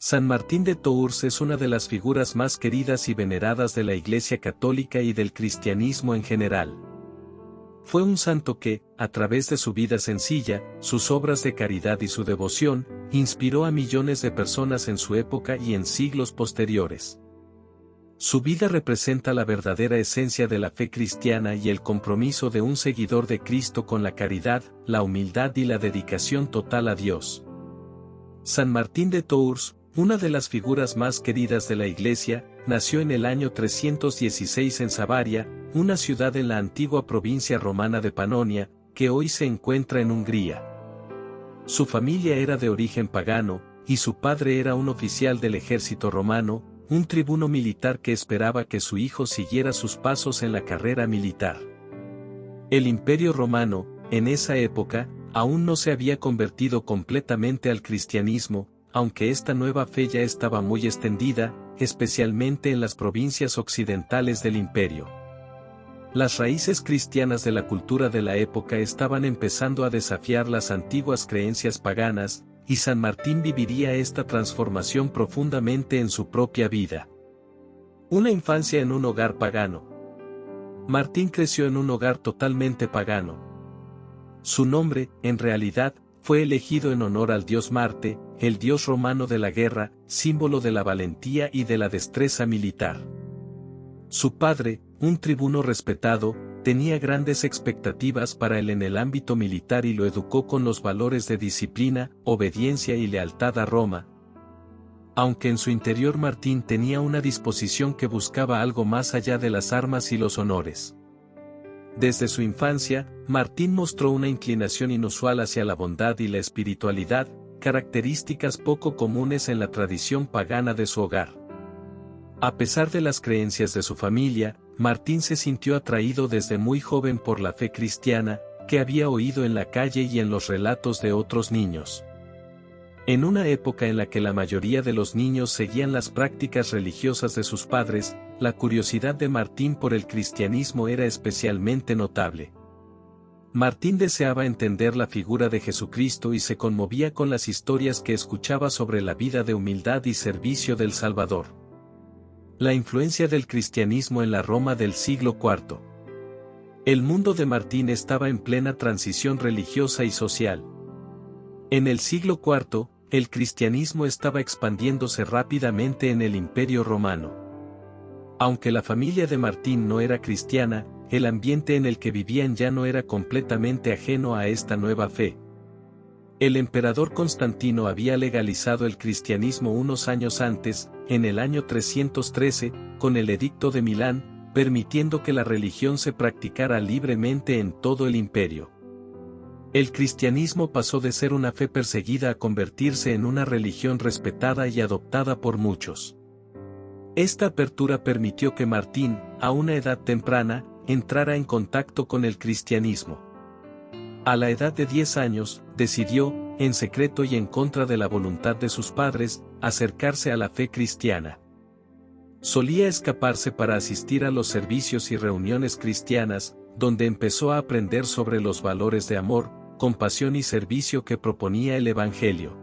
San Martín de Tours es una de las figuras más queridas y veneradas de la Iglesia Católica y del cristianismo en general. Fue un santo que, a través de su vida sencilla, sus obras de caridad y su devoción, inspiró a millones de personas en su época y en siglos posteriores. Su vida representa la verdadera esencia de la fe cristiana y el compromiso de un seguidor de Cristo con la caridad, la humildad y la dedicación total a Dios. San Martín de Tours, una de las figuras más queridas de la Iglesia, nació en el año 316 en Savaria, una ciudad en la antigua provincia romana de Panonia, que hoy se encuentra en Hungría. Su familia era de origen pagano, y su padre era un oficial del ejército romano, un tribuno militar que esperaba que su hijo siguiera sus pasos en la carrera militar. El Imperio Romano, en esa época, aún no se había convertido completamente al cristianismo, aunque esta nueva fe ya estaba muy extendida, especialmente en las provincias occidentales del imperio. Las raíces cristianas de la cultura de la época estaban empezando a desafiar las antiguas creencias paganas, y San Martín viviría esta transformación profundamente en su propia vida. Una infancia en un hogar pagano. Martín creció en un hogar totalmente pagano. Su nombre, en realidad, fue elegido en honor al dios Marte, el dios romano de la guerra, símbolo de la valentía y de la destreza militar. Su padre, un tribuno respetado, tenía grandes expectativas para él en el ámbito militar y lo educó con los valores de disciplina, obediencia y lealtad a Roma. Aunque en su interior Martín tenía una disposición que buscaba algo más allá de las armas y los honores. Desde su infancia, Martín mostró una inclinación inusual hacia la bondad y la espiritualidad, características poco comunes en la tradición pagana de su hogar. A pesar de las creencias de su familia, Martín se sintió atraído desde muy joven por la fe cristiana, que había oído en la calle y en los relatos de otros niños. En una época en la que la mayoría de los niños seguían las prácticas religiosas de sus padres, la curiosidad de Martín por el cristianismo era especialmente notable. Martín deseaba entender la figura de Jesucristo y se conmovía con las historias que escuchaba sobre la vida de humildad y servicio del Salvador. La influencia del cristianismo en la Roma del siglo IV. El mundo de Martín estaba en plena transición religiosa y social. En el siglo IV, el cristianismo estaba expandiéndose rápidamente en el Imperio Romano. Aunque la familia de Martín no era cristiana, el ambiente en el que vivían ya no era completamente ajeno a esta nueva fe. El emperador Constantino había legalizado el cristianismo unos años antes, en el año 313, con el Edicto de Milán, permitiendo que la religión se practicara libremente en todo el imperio. El cristianismo pasó de ser una fe perseguida a convertirse en una religión respetada y adoptada por muchos. Esta apertura permitió que Martín, a una edad temprana, entrara en contacto con el cristianismo. A la edad de 10 años, decidió, en secreto y en contra de la voluntad de sus padres, acercarse a la fe cristiana. Solía escaparse para asistir a los servicios y reuniones cristianas, donde empezó a aprender sobre los valores de amor, compasión y servicio que proponía el Evangelio.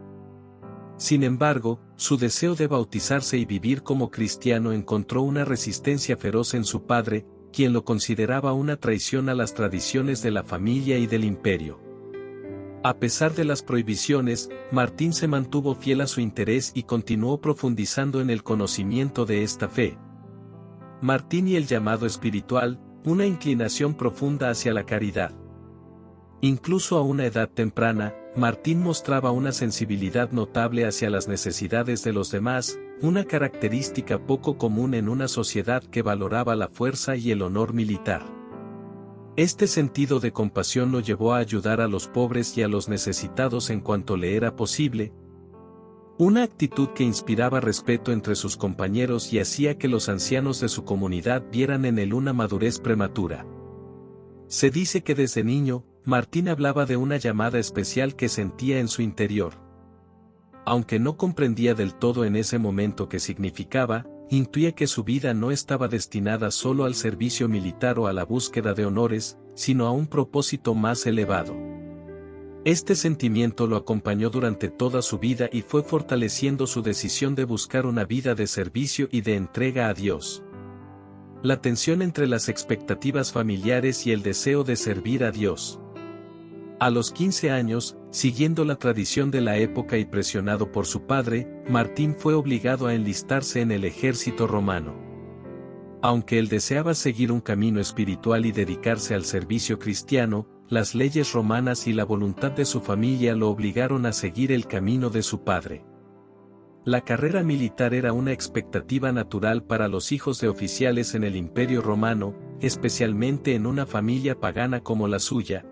Sin embargo, su deseo de bautizarse y vivir como cristiano encontró una resistencia feroz en su padre, quien lo consideraba una traición a las tradiciones de la familia y del imperio. A pesar de las prohibiciones, Martín se mantuvo fiel a su interés y continuó profundizando en el conocimiento de esta fe. Martín y el llamado espiritual, una inclinación profunda hacia la caridad. Incluso a una edad temprana, Martín mostraba una sensibilidad notable hacia las necesidades de los demás, una característica poco común en una sociedad que valoraba la fuerza y el honor militar. Este sentido de compasión lo llevó a ayudar a los pobres y a los necesitados en cuanto le era posible, una actitud que inspiraba respeto entre sus compañeros y hacía que los ancianos de su comunidad vieran en él una madurez prematura. Se dice que desde niño, Martín hablaba de una llamada especial que sentía en su interior. Aunque no comprendía del todo en ese momento qué significaba, intuía que su vida no estaba destinada solo al servicio militar o a la búsqueda de honores, sino a un propósito más elevado. Este sentimiento lo acompañó durante toda su vida y fue fortaleciendo su decisión de buscar una vida de servicio y de entrega a Dios. La tensión entre las expectativas familiares y el deseo de servir a Dios. A los 15 años, siguiendo la tradición de la época y presionado por su padre, Martín fue obligado a enlistarse en el ejército romano. Aunque él deseaba seguir un camino espiritual y dedicarse al servicio cristiano, las leyes romanas y la voluntad de su familia lo obligaron a seguir el camino de su padre. La carrera militar era una expectativa natural para los hijos de oficiales en el Imperio Romano, especialmente en una familia pagana como la suya,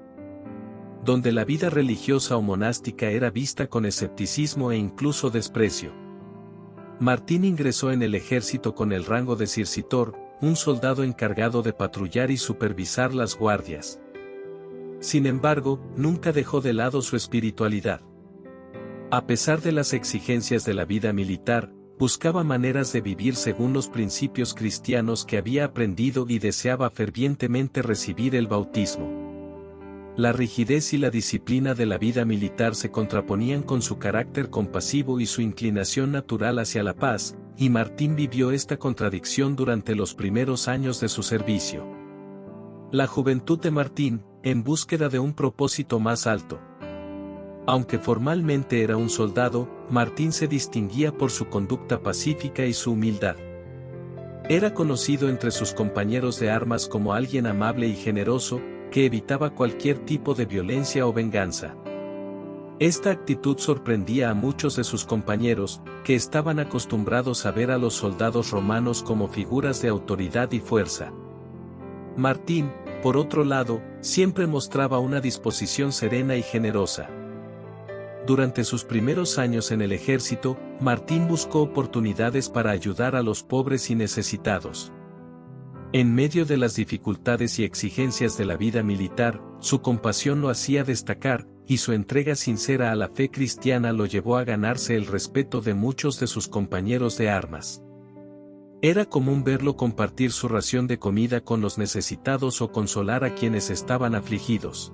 donde la vida religiosa o monástica era vista con escepticismo e incluso desprecio. Martín ingresó en el ejército con el rango de circitor, un soldado encargado de patrullar y supervisar las guardias. Sin embargo, nunca dejó de lado su espiritualidad. A pesar de las exigencias de la vida militar, buscaba maneras de vivir según los principios cristianos que había aprendido y deseaba fervientemente recibir el bautismo. La rigidez y la disciplina de la vida militar se contraponían con su carácter compasivo y su inclinación natural hacia la paz, y Martín vivió esta contradicción durante los primeros años de su servicio. La juventud de Martín, en búsqueda de un propósito más alto. Aunque formalmente era un soldado, Martín se distinguía por su conducta pacífica y su humildad. Era conocido entre sus compañeros de armas como alguien amable y generoso, que evitaba cualquier tipo de violencia o venganza. Esta actitud sorprendía a muchos de sus compañeros, que estaban acostumbrados a ver a los soldados romanos como figuras de autoridad y fuerza. Martín, por otro lado, siempre mostraba una disposición serena y generosa. Durante sus primeros años en el ejército, Martín buscó oportunidades para ayudar a los pobres y necesitados. En medio de las dificultades y exigencias de la vida militar, su compasión lo hacía destacar, y su entrega sincera a la fe cristiana lo llevó a ganarse el respeto de muchos de sus compañeros de armas. Era común verlo compartir su ración de comida con los necesitados o consolar a quienes estaban afligidos.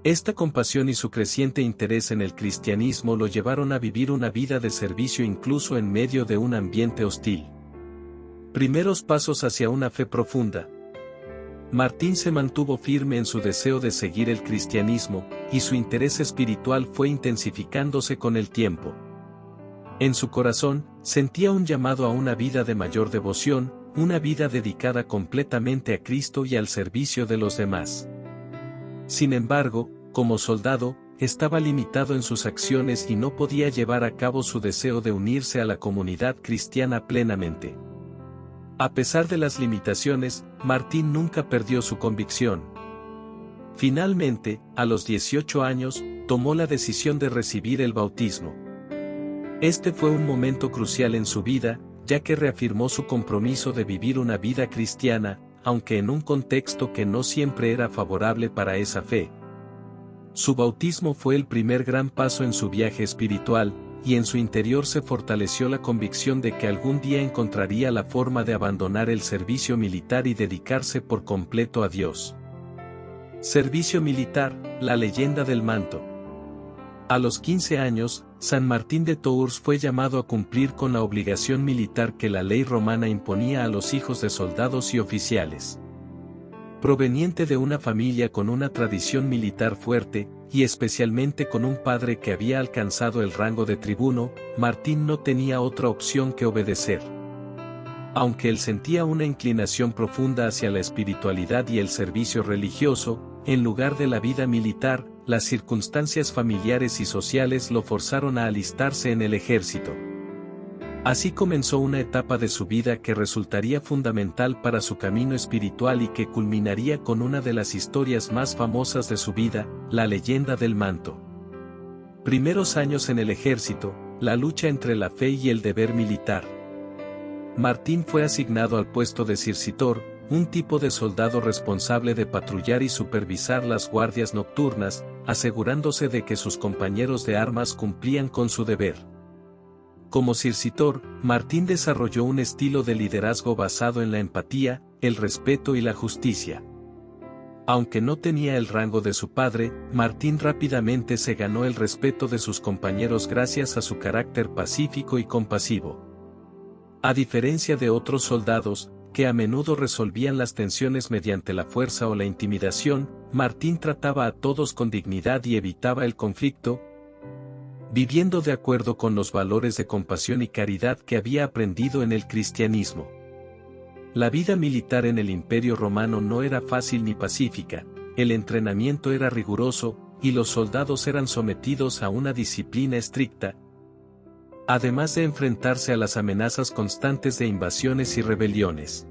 Esta compasión y su creciente interés en el cristianismo lo llevaron a vivir una vida de servicio incluso en medio de un ambiente hostil. Primeros pasos hacia una fe profunda. Martín se mantuvo firme en su deseo de seguir el cristianismo, y su interés espiritual fue intensificándose con el tiempo. En su corazón, sentía un llamado a una vida de mayor devoción, una vida dedicada completamente a Cristo y al servicio de los demás. Sin embargo, como soldado, estaba limitado en sus acciones y no podía llevar a cabo su deseo de unirse a la comunidad cristiana plenamente. A pesar de las limitaciones, Martín nunca perdió su convicción. Finalmente, a los 18 años, tomó la decisión de recibir el bautismo. Este fue un momento crucial en su vida, ya que reafirmó su compromiso de vivir una vida cristiana, aunque en un contexto que no siempre era favorable para esa fe. Su bautismo fue el primer gran paso en su viaje espiritual, y en su interior se fortaleció la convicción de que algún día encontraría la forma de abandonar el servicio militar y dedicarse por completo a Dios. Servicio militar, la leyenda del manto. A los 15 años, San Martín de Tours fue llamado a cumplir con la obligación militar que la ley romana imponía a los hijos de soldados y oficiales. Proveniente de una familia con una tradición militar fuerte, y especialmente con un padre que había alcanzado el rango de tribuno, Martín no tenía otra opción que obedecer. Aunque él sentía una inclinación profunda hacia la espiritualidad y el servicio religioso, en lugar de la vida militar, las circunstancias familiares y sociales lo forzaron a alistarse en el ejército. Así comenzó una etapa de su vida que resultaría fundamental para su camino espiritual y que culminaría con una de las historias más famosas de su vida, la leyenda del manto. Primeros años en el ejército, la lucha entre la fe y el deber militar. Martín fue asignado al puesto de circitor, un tipo de soldado responsable de patrullar y supervisar las guardias nocturnas, asegurándose de que sus compañeros de armas cumplían con su deber. Como circitor, Martín desarrolló un estilo de liderazgo basado en la empatía, el respeto y la justicia. Aunque no tenía el rango de su padre, Martín rápidamente se ganó el respeto de sus compañeros gracias a su carácter pacífico y compasivo. A diferencia de otros soldados, que a menudo resolvían las tensiones mediante la fuerza o la intimidación, Martín trataba a todos con dignidad y evitaba el conflicto, viviendo de acuerdo con los valores de compasión y caridad que había aprendido en el cristianismo. La vida militar en el Imperio Romano no era fácil ni pacífica, el entrenamiento era riguroso, y los soldados eran sometidos a una disciplina estricta, además de enfrentarse a las amenazas constantes de invasiones y rebeliones.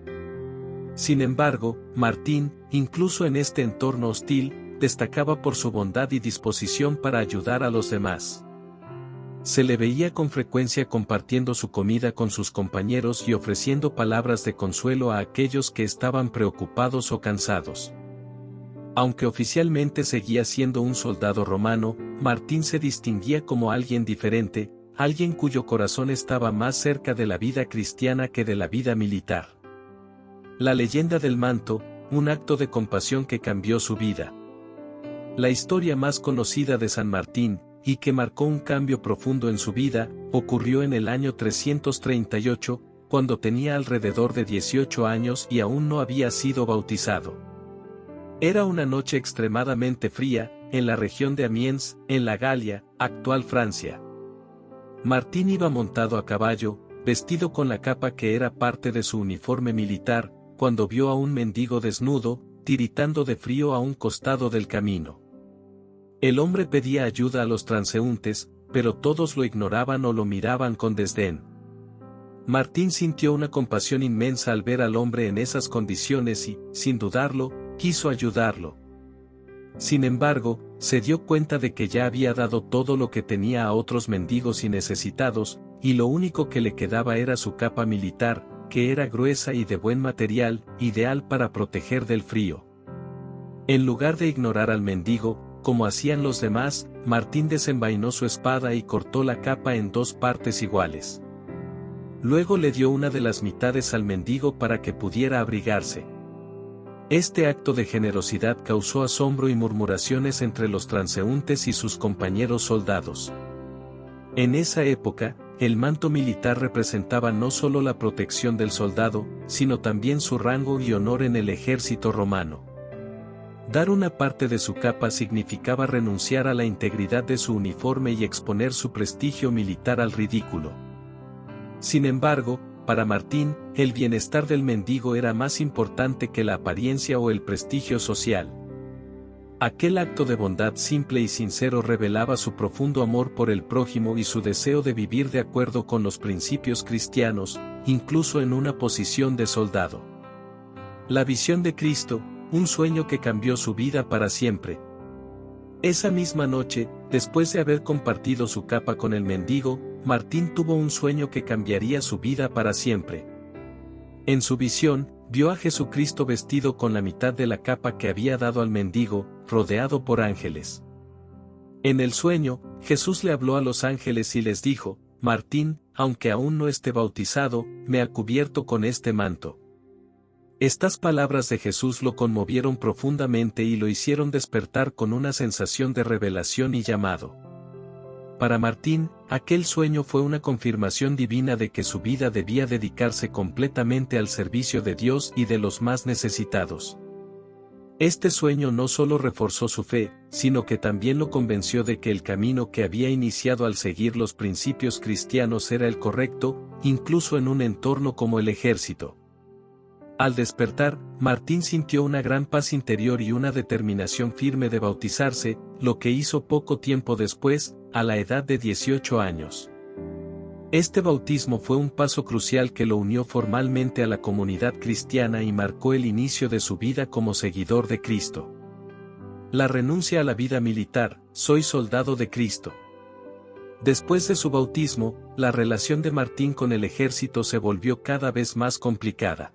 Sin embargo, Martín, incluso en este entorno hostil, destacaba por su bondad y disposición para ayudar a los demás. Se le veía con frecuencia compartiendo su comida con sus compañeros y ofreciendo palabras de consuelo a aquellos que estaban preocupados o cansados. Aunque oficialmente seguía siendo un soldado romano, Martín se distinguía como alguien diferente, alguien cuyo corazón estaba más cerca de la vida cristiana que de la vida militar. La leyenda del manto, un acto de compasión que cambió su vida. La historia más conocida de San Martín, y que marcó un cambio profundo en su vida, ocurrió en el año 338, cuando tenía alrededor de 18 años y aún no había sido bautizado. Era una noche extremadamente fría, en la región de Amiens, en la Galia, actual Francia. Martín iba montado a caballo, vestido con la capa que era parte de su uniforme militar, cuando vio a un mendigo desnudo, tiritando de frío a un costado del camino. El hombre pedía ayuda a los transeúntes, pero todos lo ignoraban o lo miraban con desdén. Martín sintió una compasión inmensa al ver al hombre en esas condiciones y, sin dudarlo, quiso ayudarlo. Sin embargo, se dio cuenta de que ya había dado todo lo que tenía a otros mendigos y necesitados, y lo único que le quedaba era su capa militar, que era gruesa y de buen material, ideal para proteger del frío. En lugar de ignorar al mendigo, como hacían los demás, Martín desenvainó su espada y cortó la capa en 2 partes iguales. Luego le dio una de las mitades al mendigo para que pudiera abrigarse. Este acto de generosidad causó asombro y murmuraciones entre los transeúntes y sus compañeros soldados. En esa época, el manto militar representaba no solo la protección del soldado, sino también su rango y honor en el ejército romano. Dar una parte de su capa significaba renunciar a la integridad de su uniforme y exponer su prestigio militar al ridículo. Sin embargo, para Martín, el bienestar del mendigo era más importante que la apariencia o el prestigio social. Aquel acto de bondad simple y sincero revelaba su profundo amor por el prójimo y su deseo de vivir de acuerdo con los principios cristianos, incluso en una posición de soldado. La visión de Cristo, un sueño que cambió su vida para siempre. Esa misma noche, después de haber compartido su capa con el mendigo, Martín tuvo un sueño que cambiaría su vida para siempre. En su visión, vio a Jesucristo vestido con la mitad de la capa que había dado al mendigo, rodeado por ángeles. En el sueño, Jesús le habló a los ángeles y les dijo: Martín, aunque aún no esté bautizado, me ha cubierto con este manto. Estas palabras de Jesús lo conmovieron profundamente y lo hicieron despertar con una sensación de revelación y llamado. Para Martín, aquel sueño fue una confirmación divina de que su vida debía dedicarse completamente al servicio de Dios y de los más necesitados. Este sueño no solo reforzó su fe, sino que también lo convenció de que el camino que había iniciado al seguir los principios cristianos era el correcto, incluso en un entorno como el ejército. Al despertar, Martín sintió una gran paz interior y una determinación firme de bautizarse, lo que hizo poco tiempo después, a la edad de 18 años. Este bautismo fue un paso crucial que lo unió formalmente a la comunidad cristiana y marcó el inicio de su vida como seguidor de Cristo. La renuncia a la vida militar: soy soldado de Cristo. Después de su bautismo, la relación de Martín con el ejército se volvió cada vez más complicada.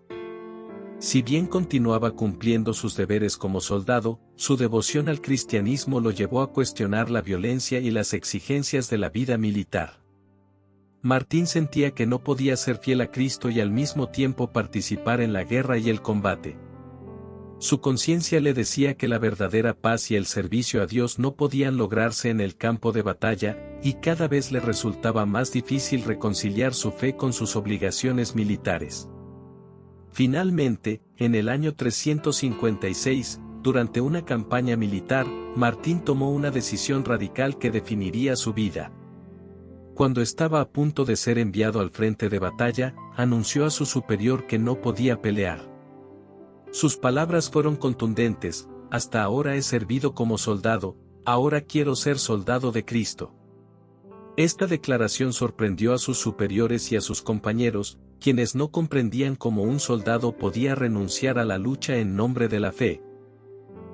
Si bien continuaba cumpliendo sus deberes como soldado, su devoción al cristianismo lo llevó a cuestionar la violencia y las exigencias de la vida militar. Martín sentía que no podía ser fiel a Cristo y al mismo tiempo participar en la guerra y el combate. Su conciencia le decía que la verdadera paz y el servicio a Dios no podían lograrse en el campo de batalla, y cada vez le resultaba más difícil reconciliar su fe con sus obligaciones militares. Finalmente, en el año 356, durante una campaña militar, Martín tomó una decisión radical que definiría su vida. Cuando estaba a punto de ser enviado al frente de batalla, anunció a su superior que no podía pelear. Sus palabras fueron contundentes: hasta ahora he servido como soldado, ahora quiero ser soldado de Cristo. Esta declaración sorprendió a sus superiores y a sus compañeros, quienes no comprendían cómo un soldado podía renunciar a la lucha en nombre de la fe.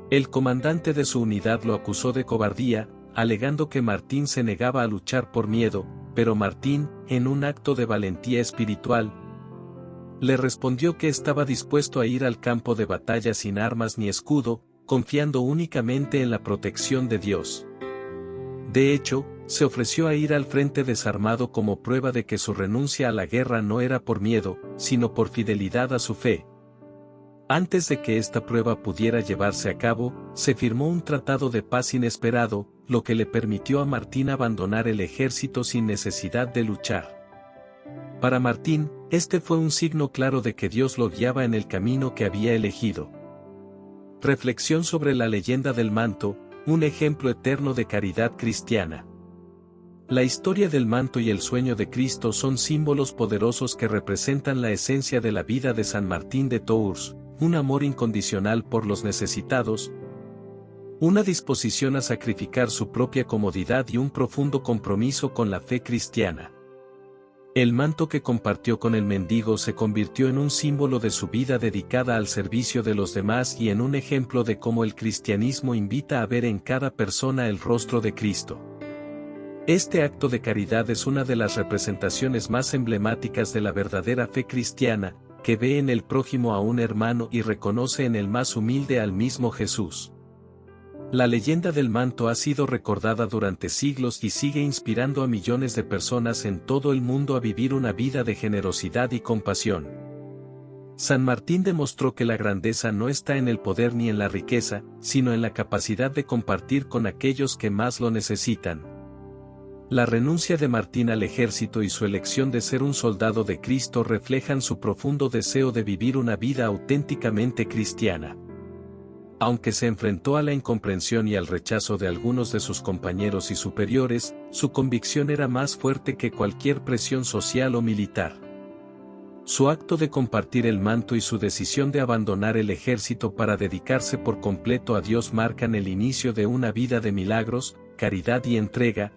El comandante de su unidad lo acusó de cobardía, alegando que Martín se negaba a luchar por miedo, pero Martín, en un acto de valentía espiritual, le respondió que estaba dispuesto a ir al campo de batalla sin armas ni escudo, confiando únicamente en la protección de Dios. De hecho, se ofreció a ir al frente desarmado como prueba de que su renuncia a la guerra no era por miedo, sino por fidelidad a su fe. Antes de que esta prueba pudiera llevarse a cabo, se firmó un tratado de paz inesperado, lo que le permitió a Martín abandonar el ejército sin necesidad de luchar. Para Martín, este fue un signo claro de que Dios lo guiaba en el camino que había elegido. Reflexión sobre la leyenda del manto, un ejemplo eterno de caridad cristiana. La historia del manto y el sueño de Cristo son símbolos poderosos que representan la esencia de la vida de San Martín de Tours, un amor incondicional por los necesitados, una disposición a sacrificar su propia comodidad y un profundo compromiso con la fe cristiana. El manto que compartió con el mendigo se convirtió en un símbolo de su vida dedicada al servicio de los demás y en un ejemplo de cómo el cristianismo invita a ver en cada persona el rostro de Cristo. Este acto de caridad es una de las representaciones más emblemáticas de la verdadera fe cristiana, que ve en el prójimo a un hermano y reconoce en el más humilde al mismo Jesús. La leyenda del manto ha sido recordada durante siglos y sigue inspirando a millones de personas en todo el mundo a vivir una vida de generosidad y compasión. San Martín demostró que la grandeza no está en el poder ni en la riqueza, sino en la capacidad de compartir con aquellos que más lo necesitan. La renuncia de Martín al ejército y su elección de ser un soldado de Cristo reflejan su profundo deseo de vivir una vida auténticamente cristiana. Aunque se enfrentó a la incomprensión y al rechazo de algunos de sus compañeros y superiores, su convicción era más fuerte que cualquier presión social o militar. Su acto de compartir el manto y su decisión de abandonar el ejército para dedicarse por completo a Dios marcan el inicio de una vida de milagros, caridad y entrega,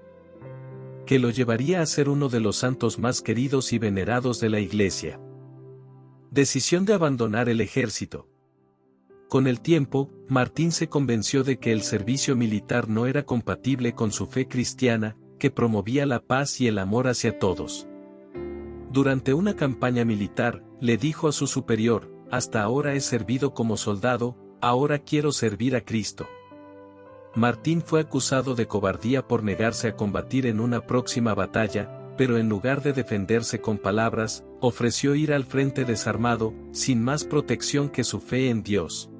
que lo llevaría a ser uno de los santos más queridos y venerados de la Iglesia. Decisión de abandonar el ejército. Con el tiempo, Martín se convenció de que el servicio militar no era compatible con su fe cristiana, que promovía la paz y el amor hacia todos. Durante una campaña militar, le dijo a su superior: hasta ahora he servido como soldado, ahora quiero servir a Cristo. Martín fue acusado de cobardía por negarse a combatir en una próxima batalla, pero en lugar de defenderse con palabras, ofreció ir al frente desarmado, sin más protección que su fe en Dios.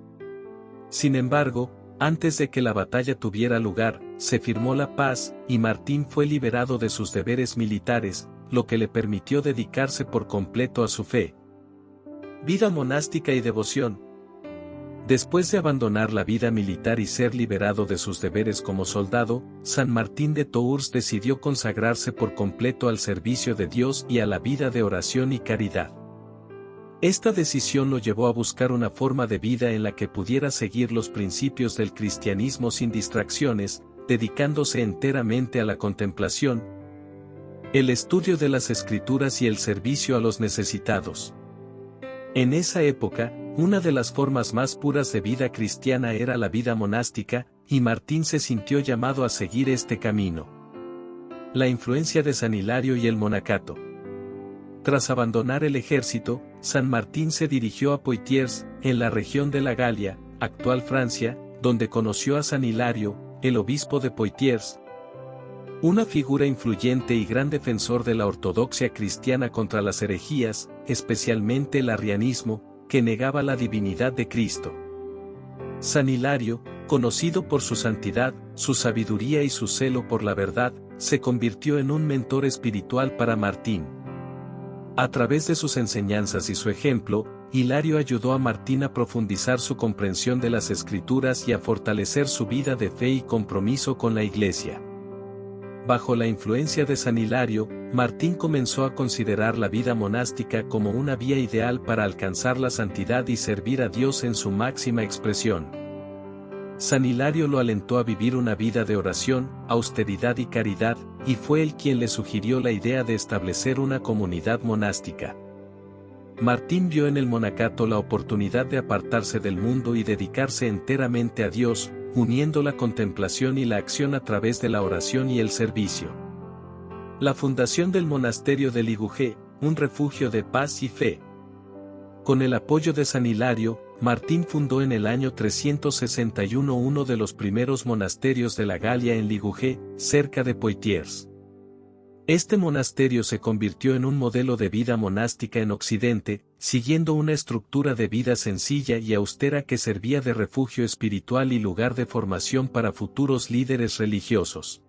Sin embargo, antes de que la batalla tuviera lugar, se firmó la paz, y Martín fue liberado de sus deberes militares, lo que le permitió dedicarse por completo a su fe. Vida monástica y devoción. Después de abandonar la vida militar y ser liberado de sus deberes como soldado, San Martín de Tours decidió consagrarse por completo al servicio de Dios y a la vida de oración y caridad. Esta decisión lo llevó a buscar una forma de vida en la que pudiera seguir los principios del cristianismo sin distracciones, dedicándose enteramente a la contemplación, el estudio de las Escrituras y el servicio a los necesitados. En esa época, una de las formas más puras de vida cristiana era la vida monástica, y Martín se sintió llamado a seguir este camino. La influencia de San Hilario y el monacato. Tras abandonar el ejército, San Martín se dirigió a Poitiers, en la región de la Galia, actual Francia, donde conoció a San Hilario, el obispo de Poitiers, una figura influyente y gran defensor de la ortodoxia cristiana contra las herejías, especialmente el arrianismo, que negaba la divinidad de Cristo. San Hilario, conocido por su santidad, su sabiduría y su celo por la verdad, se convirtió en un mentor espiritual para Martín. A través de sus enseñanzas y su ejemplo, Hilario ayudó a Martín a profundizar su comprensión de las Escrituras y a fortalecer su vida de fe y compromiso con la Iglesia. Bajo la influencia de San Hilario, Martín comenzó a considerar la vida monástica como una vía ideal para alcanzar la santidad y servir a Dios en su máxima expresión. San Hilario lo alentó a vivir una vida de oración, austeridad y caridad, y fue él quien le sugirió la idea de establecer una comunidad monástica. Martín vio en el monacato la oportunidad de apartarse del mundo y dedicarse enteramente a Dios, uniendo la contemplación y la acción a través de la oración y el servicio. La fundación del monasterio de Ligugé, un refugio de paz y fe. Con el apoyo de San Hilario, Martín fundó en el año 361 uno de los primeros monasterios de la Galia en Ligugé, cerca de Poitiers. Este monasterio se convirtió en un modelo de vida monástica en Occidente, siguiendo una estructura de vida sencilla y austera que servía de refugio espiritual y lugar de formación para futuros líderes religiosos.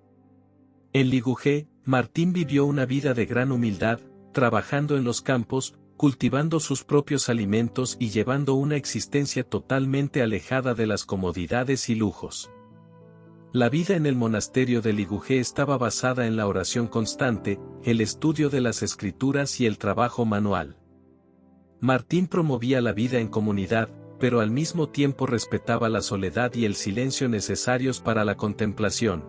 En Ligugé, Martín vivió una vida de gran humildad, trabajando en los campos, cultivando sus propios alimentos y llevando una existencia totalmente alejada de las comodidades y lujos. La vida en el monasterio de Ligugé estaba basada en la oración constante, el estudio de las Escrituras y el trabajo manual. Martín promovía la vida en comunidad, pero al mismo tiempo respetaba la soledad y el silencio necesarios para la contemplación.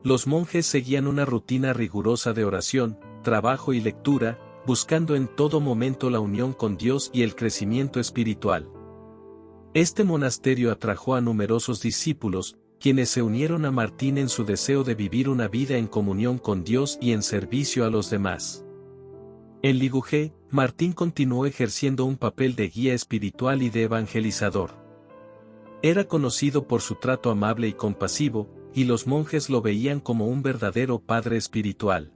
Los monjes seguían una rutina rigurosa de oración, trabajo y lectura, buscando en todo momento la unión con Dios y el crecimiento espiritual. Este monasterio atrajo a numerosos discípulos, quienes se unieron a Martín en su deseo de vivir una vida en comunión con Dios y en servicio a los demás. En Ligugé, Martín continuó ejerciendo un papel de guía espiritual y de evangelizador. Era conocido por su trato amable y compasivo, y los monjes lo veían como un verdadero padre espiritual.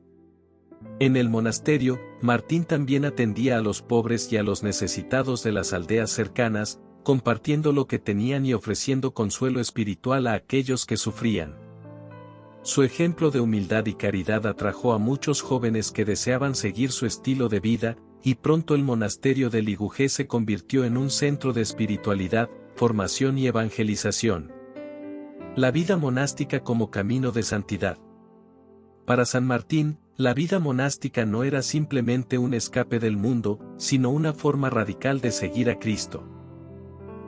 En el monasterio, Martín también atendía a los pobres y a los necesitados de las aldeas cercanas, compartiendo lo que tenían y ofreciendo consuelo espiritual a aquellos que sufrían. Su ejemplo de humildad y caridad atrajo a muchos jóvenes que deseaban seguir su estilo de vida, y pronto el monasterio de Ligugé se convirtió en un centro de espiritualidad, formación y evangelización. La vida monástica como camino de santidad. Para San Martín, la vida monástica no era simplemente un escape del mundo, sino una forma radical de seguir a Cristo.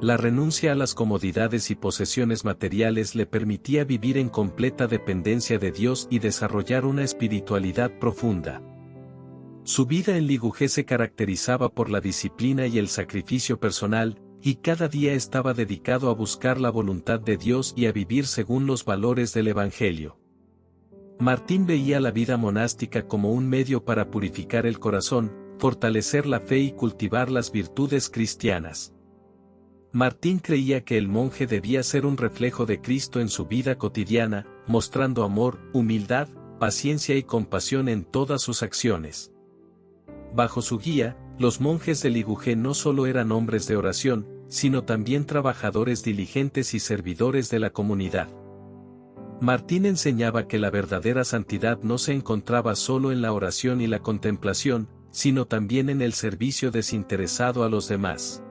La renuncia a las comodidades y posesiones materiales le permitía vivir en completa dependencia de Dios y desarrollar una espiritualidad profunda. Su vida en Ligugé se caracterizaba por la disciplina y el sacrificio personal, y cada día estaba dedicado a buscar la voluntad de Dios y a vivir según los valores del Evangelio. Martín veía la vida monástica como un medio para purificar el corazón, fortalecer la fe y cultivar las virtudes cristianas. Martín creía que el monje debía ser un reflejo de Cristo en su vida cotidiana, mostrando amor, humildad, paciencia y compasión en todas sus acciones. Bajo su guía, los monjes de Ligugé no solo eran hombres de oración, sino también trabajadores diligentes y servidores de la comunidad. Martín enseñaba que la verdadera santidad no se encontraba solo en la oración y la contemplación, sino también en el servicio desinteresado a los demás.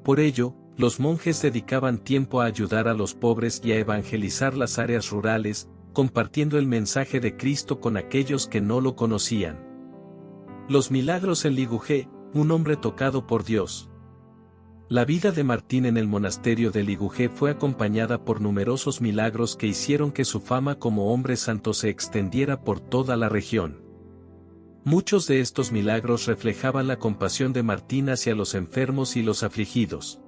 Por ello, los monjes dedicaban tiempo a ayudar a los pobres y a evangelizar las áreas rurales, compartiendo el mensaje de Cristo con aquellos que no lo conocían. Los milagros en Ligugé, un hombre tocado por Dios. La vida de Martín en el monasterio de Ligugé fue acompañada por numerosos milagros que hicieron que su fama como hombre santo se extendiera por toda la región. Muchos de estos milagros reflejaban la compasión de Martín hacia los enfermos y los afligidos.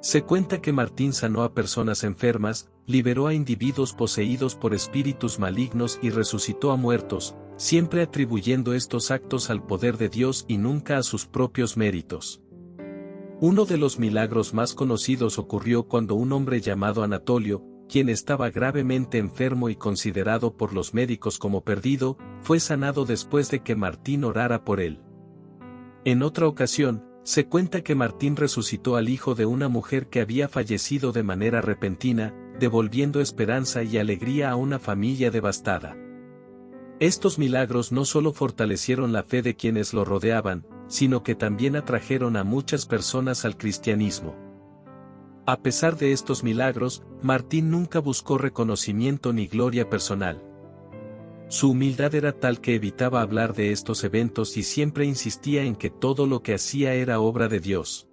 Se cuenta que Martín sanó a personas enfermas, liberó a individuos poseídos por espíritus malignos y resucitó a muertos, siempre atribuyendo estos actos al poder de Dios y nunca a sus propios méritos. Uno de los milagros más conocidos ocurrió cuando un hombre llamado Anatolio, quien estaba gravemente enfermo y considerado por los médicos como perdido, fue sanado después de que Martín orara por él. En otra ocasión, Se cuenta que Martín resucitó al hijo de una mujer que había fallecido de manera repentina, devolviendo esperanza y alegría a una familia devastada. Estos milagros no solo fortalecieron la fe de quienes lo rodeaban, sino que también atrajeron a muchas personas al cristianismo. A pesar de estos milagros, Martín nunca buscó reconocimiento ni gloria personal. Su humildad era tal que evitaba hablar de estos eventos y siempre insistía en que todo lo que hacía era obra de Dios.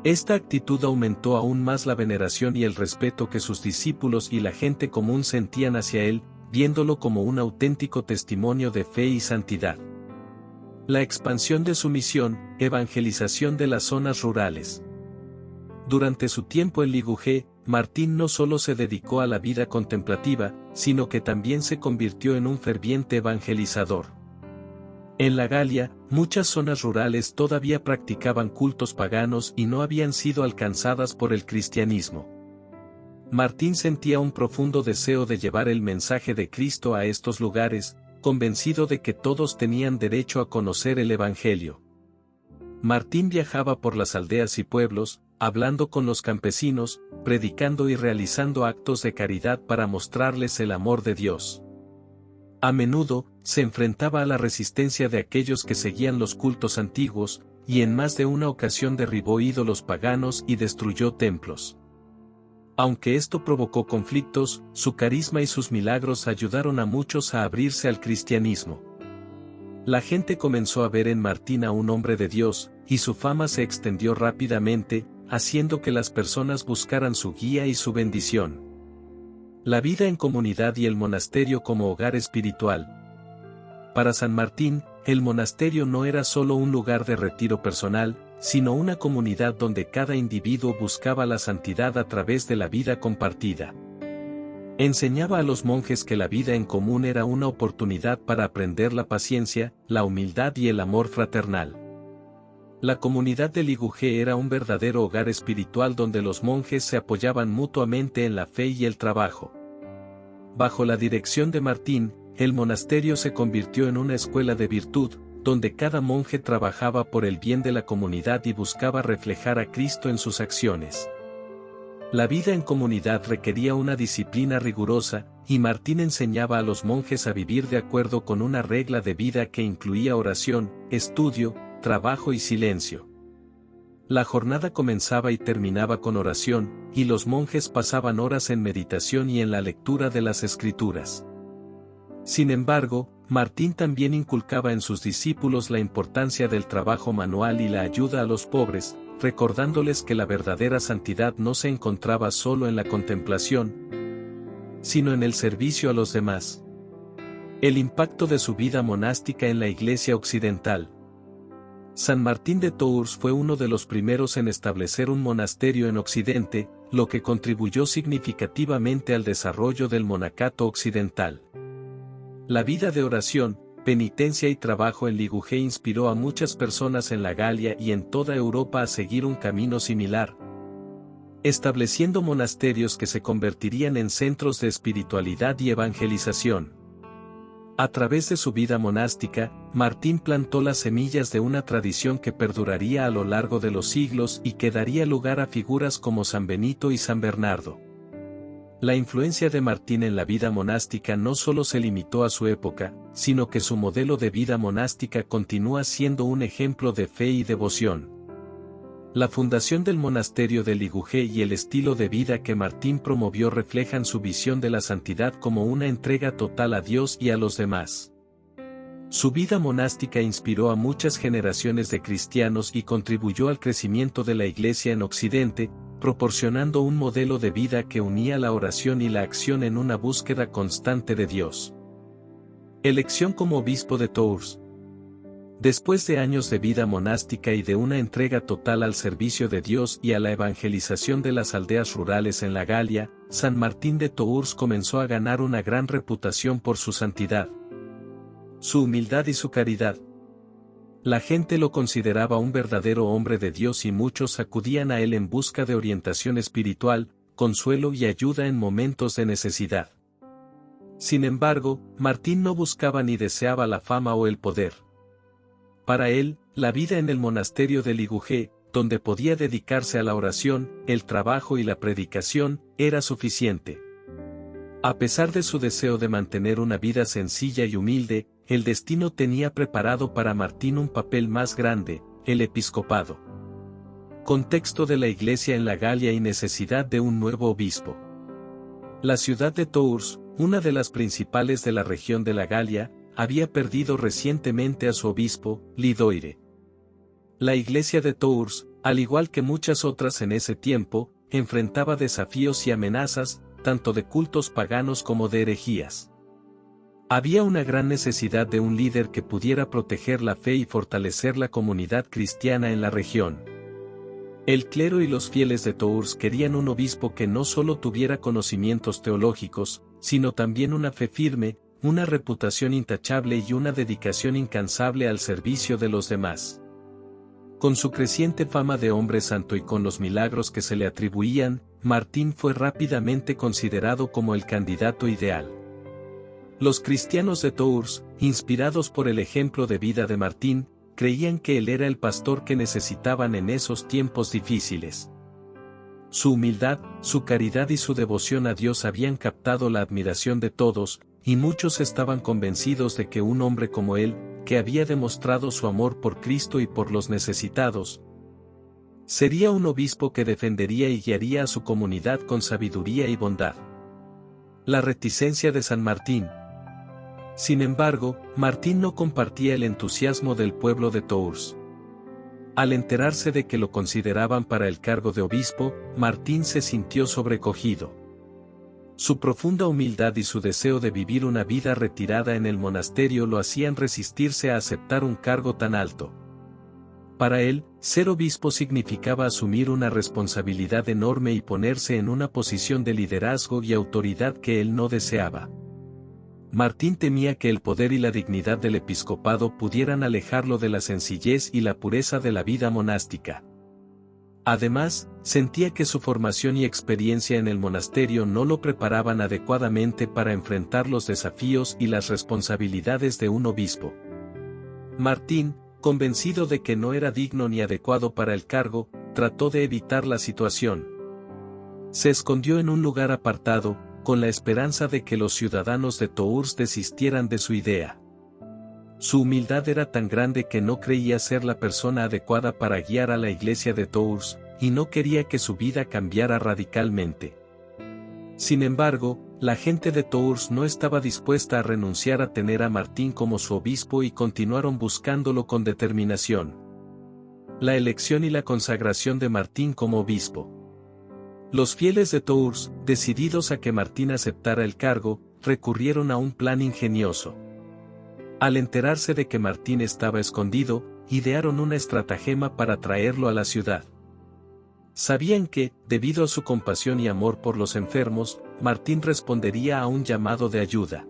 Esta actitud aumentó aún más la veneración y el respeto que sus discípulos y la gente común sentían hacia él, viéndolo como un auténtico testimonio de fe y santidad. La expansión de su misión, evangelización de las zonas rurales. Durante su tiempo en Ligugé, Martín no solo se dedicó a la vida contemplativa, sino que también se convirtió en un ferviente evangelizador. En la Galia, muchas zonas rurales todavía practicaban cultos paganos y no habían sido alcanzadas por el cristianismo. Martín sentía un profundo deseo de llevar el mensaje de Cristo a estos lugares, convencido de que todos tenían derecho a conocer el Evangelio. Martín viajaba por las aldeas y pueblos, hablando con los campesinos, predicando y realizando actos de caridad para mostrarles el amor de Dios. A menudo, se enfrentaba a la resistencia de aquellos que seguían los cultos antiguos, y en más de una ocasión derribó ídolos paganos y destruyó templos. Aunque esto provocó conflictos, su carisma y sus milagros ayudaron a muchos a abrirse al cristianismo. La gente comenzó a ver en Martín a un hombre de Dios, y su fama se extendió rápidamente, haciendo que las personas buscaran su guía y su bendición. La vida en comunidad y el monasterio como hogar espiritual. Para San Martín, el monasterio no era solo un lugar de retiro personal, sino una comunidad donde cada individuo buscaba la santidad a través de la vida compartida. Enseñaba a los monjes que la vida en común era una oportunidad para aprender la paciencia, la humildad y el amor fraternal. La comunidad de Ligugé era un verdadero hogar espiritual donde los monjes se apoyaban mutuamente en la fe y el trabajo. Bajo la dirección de Martín, el monasterio se convirtió en una escuela de virtud, donde cada monje trabajaba por el bien de la comunidad y buscaba reflejar a Cristo en sus acciones. La vida en comunidad requería una disciplina rigurosa, y Martín enseñaba a los monjes a vivir de acuerdo con una regla de vida que incluía oración, estudio, trabajo y silencio. La jornada comenzaba y terminaba con oración, y los monjes pasaban horas en meditación y en la lectura de las Escrituras. Sin embargo, Martín también inculcaba en sus discípulos la importancia del trabajo manual y la ayuda a los pobres, recordándoles que la verdadera santidad no se encontraba solo en la contemplación, sino en el servicio a los demás. El impacto de su vida monástica en la Iglesia occidental. San Martín de Tours fue uno de los primeros en establecer un monasterio en Occidente, lo que contribuyó significativamente al desarrollo del monacato occidental. La vida de oración, penitencia y trabajo en Ligugé inspiró a muchas personas en la Galia y en toda Europa a seguir un camino similar, estableciendo monasterios que se convertirían en centros de espiritualidad y evangelización. A través de su vida monástica, Martín plantó las semillas de una tradición que perduraría a lo largo de los siglos y que daría lugar a figuras como San Benito y San Bernardo. La influencia de Martín en la vida monástica no solo se limitó a su época, sino que su modelo de vida monástica continúa siendo un ejemplo de fe y devoción. La fundación del monasterio de Ligugé y el estilo de vida que Martín promovió reflejan su visión de la santidad como una entrega total a Dios y a los demás. Su vida monástica inspiró a muchas generaciones de cristianos y contribuyó al crecimiento de la Iglesia en Occidente, proporcionando un modelo de vida que unía la oración y la acción en una búsqueda constante de Dios. Elección como obispo de Tours. Después de años de vida monástica y de una entrega total al servicio de Dios y a la evangelización de las aldeas rurales en la Galia, San Martín de Tours comenzó a ganar una gran reputación por su santidad, su humildad y su caridad. La gente lo consideraba un verdadero hombre de Dios y muchos acudían a él en busca de orientación espiritual, consuelo y ayuda en momentos de necesidad. Sin embargo, Martín no buscaba ni deseaba la fama o el poder. Para él, la vida en el monasterio de Ligugé, donde podía dedicarse a la oración, el trabajo y la predicación, era suficiente. A pesar de su deseo de mantener una vida sencilla y humilde, el destino tenía preparado para Martín un papel más grande, el episcopado. Contexto de la Iglesia en la Galia y necesidad de un nuevo obispo. La ciudad de Tours, una de las principales de la región de la Galia, había perdido recientemente a su obispo, Lidoire. La Iglesia de Tours, al igual que muchas otras en ese tiempo, enfrentaba desafíos y amenazas, tanto de cultos paganos como de herejías. Había una gran necesidad de un líder que pudiera proteger la fe y fortalecer la comunidad cristiana en la región. El clero y los fieles de Tours querían un obispo que no solo tuviera conocimientos teológicos, sino también una fe firme, una reputación intachable y una dedicación incansable al servicio de los demás. Con su creciente fama de hombre santo y con los milagros que se le atribuían, Martín fue rápidamente considerado como el candidato ideal. Los cristianos de Tours, inspirados por el ejemplo de vida de Martín, creían que él era el pastor que necesitaban en esos tiempos difíciles. Su humildad, su caridad y su devoción a Dios habían captado la admiración de todos, y muchos estaban convencidos de que un hombre como él, que había demostrado su amor por Cristo y por los necesitados, sería un obispo que defendería y guiaría a su comunidad con sabiduría y bondad. La reticencia de San Martín. Sin embargo, Martín no compartía el entusiasmo del pueblo de Tours. Al enterarse de que lo consideraban para el cargo de obispo, Martín se sintió sobrecogido. Su profunda humildad y su deseo de vivir una vida retirada en el monasterio lo hacían resistirse a aceptar un cargo tan alto. Para él, ser obispo significaba asumir una responsabilidad enorme y ponerse en una posición de liderazgo y autoridad que él no deseaba. Martín temía que el poder y la dignidad del episcopado pudieran alejarlo de la sencillez y la pureza de la vida monástica. Además, sentía que su formación y experiencia en el monasterio no lo preparaban adecuadamente para enfrentar los desafíos y las responsabilidades de un obispo. Martín, convencido de que no era digno ni adecuado para el cargo, trató de evitar la situación. Se escondió en un lugar apartado, con la esperanza de que los ciudadanos de Tours desistieran de su idea. Su humildad era tan grande que no creía ser la persona adecuada para guiar a la iglesia de Tours, y no quería que su vida cambiara radicalmente. Sin embargo, la gente de Tours no estaba dispuesta a renunciar a tener a Martín como su obispo y continuaron buscándolo con determinación. La elección y la consagración de Martín como obispo. Los fieles de Tours, decididos a que Martín aceptara el cargo, recurrieron a un plan ingenioso. Al enterarse de que Martín estaba escondido, idearon una estratagema para traerlo a la ciudad. Sabían que, debido a su compasión y amor por los enfermos, Martín respondería a un llamado de ayuda.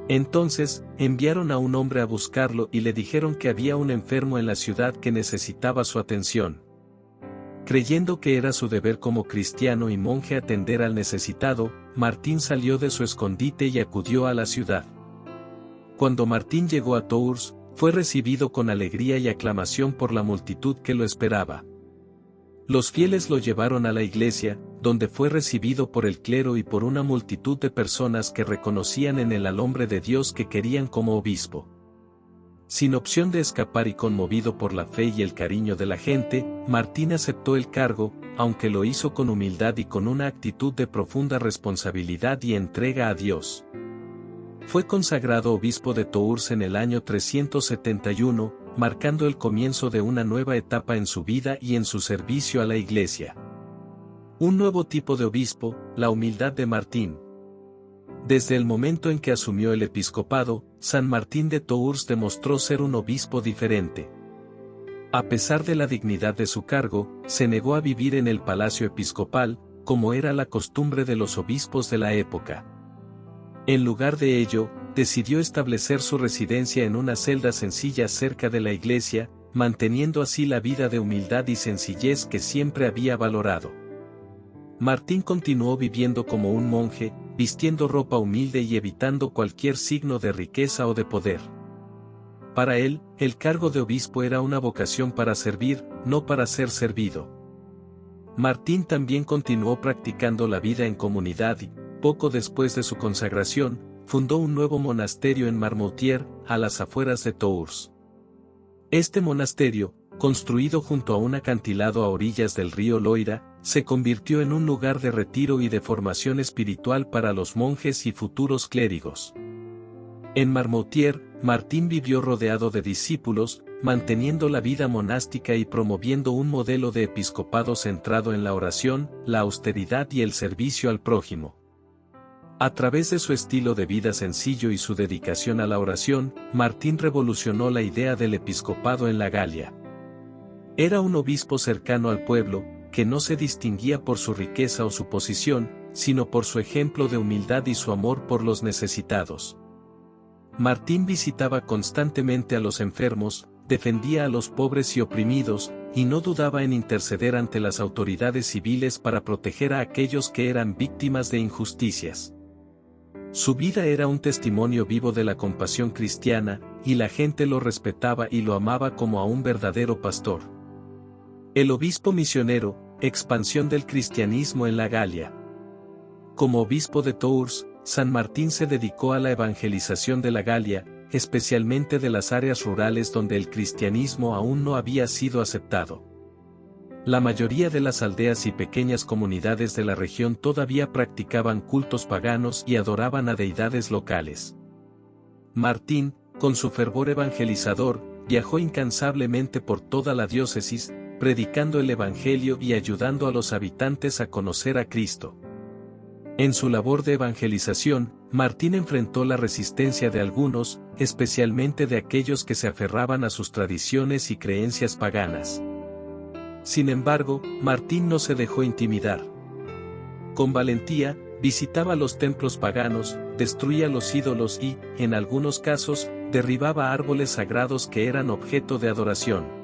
Entonces, enviaron a un hombre a buscarlo y le dijeron que había un enfermo en la ciudad que necesitaba su atención. Creyendo que era su deber como cristiano y monje atender al necesitado, Martín salió de su escondite y acudió a la ciudad. Cuando Martín llegó a Tours, fue recibido con alegría y aclamación por la multitud que lo esperaba. Los fieles lo llevaron a la iglesia, donde fue recibido por el clero y por una multitud de personas que reconocían en él al hombre de Dios que querían como obispo. Sin opción de escapar y conmovido por la fe y el cariño de la gente, Martín aceptó el cargo, aunque lo hizo con humildad y con una actitud de profunda responsabilidad y entrega a Dios. Fue consagrado obispo de Tours en el año 371, marcando el comienzo de una nueva etapa en su vida y en su servicio a la Iglesia. Un nuevo tipo de obispo, la humildad de Martín. Desde el momento en que asumió el episcopado, San Martín de Tours demostró ser un obispo diferente. A pesar de la dignidad de su cargo, se negó a vivir en el palacio episcopal, como era la costumbre de los obispos de la época. En lugar de ello, decidió establecer su residencia en una celda sencilla cerca de la iglesia, manteniendo así la vida de humildad y sencillez que siempre había valorado. Martín continuó viviendo como un monje, vistiendo ropa humilde y evitando cualquier signo de riqueza o de poder. Para él, el cargo de obispo era una vocación para servir, no para ser servido. Martín también continuó practicando la vida en comunidad y, poco después de su consagración, fundó un nuevo monasterio en Marmoutier, a las afueras de Tours. Este monasterio, construido junto a un acantilado a orillas del río Loira, se convirtió en un lugar de retiro y de formación espiritual para los monjes y futuros clérigos. En Marmoutier, Martín vivió rodeado de discípulos, manteniendo la vida monástica y promoviendo un modelo de episcopado centrado en la oración, la austeridad y el servicio al prójimo. A través de su estilo de vida sencillo y su dedicación a la oración, Martín revolucionó la idea del episcopado en la Galia. Era un obispo cercano al pueblo, que no se distinguía por su riqueza o su posición, sino por su ejemplo de humildad y su amor por los necesitados. Martín visitaba constantemente a los enfermos, defendía a los pobres y oprimidos, y no dudaba en interceder ante las autoridades civiles para proteger a aquellos que eran víctimas de injusticias. Su vida era un testimonio vivo de la compasión cristiana, y la gente lo respetaba y lo amaba como a un verdadero pastor. El obispo misionero, expansión del cristianismo en la Galia. Como obispo de Tours, San Martín se dedicó a la evangelización de la Galia, especialmente de las áreas rurales donde el cristianismo aún no había sido aceptado. La mayoría de las aldeas y pequeñas comunidades de la región todavía practicaban cultos paganos y adoraban a deidades locales. Martín, con su fervor evangelizador, viajó incansablemente por toda la diócesis, predicando el evangelio y ayudando a los habitantes a conocer a Cristo. En su labor de evangelización, Martín enfrentó la resistencia de algunos, especialmente de aquellos que se aferraban a sus tradiciones y creencias paganas. Sin embargo, Martín no se dejó intimidar. Con valentía, visitaba los templos paganos, destruía los ídolos y, en algunos casos, derribaba árboles sagrados que eran objeto de adoración.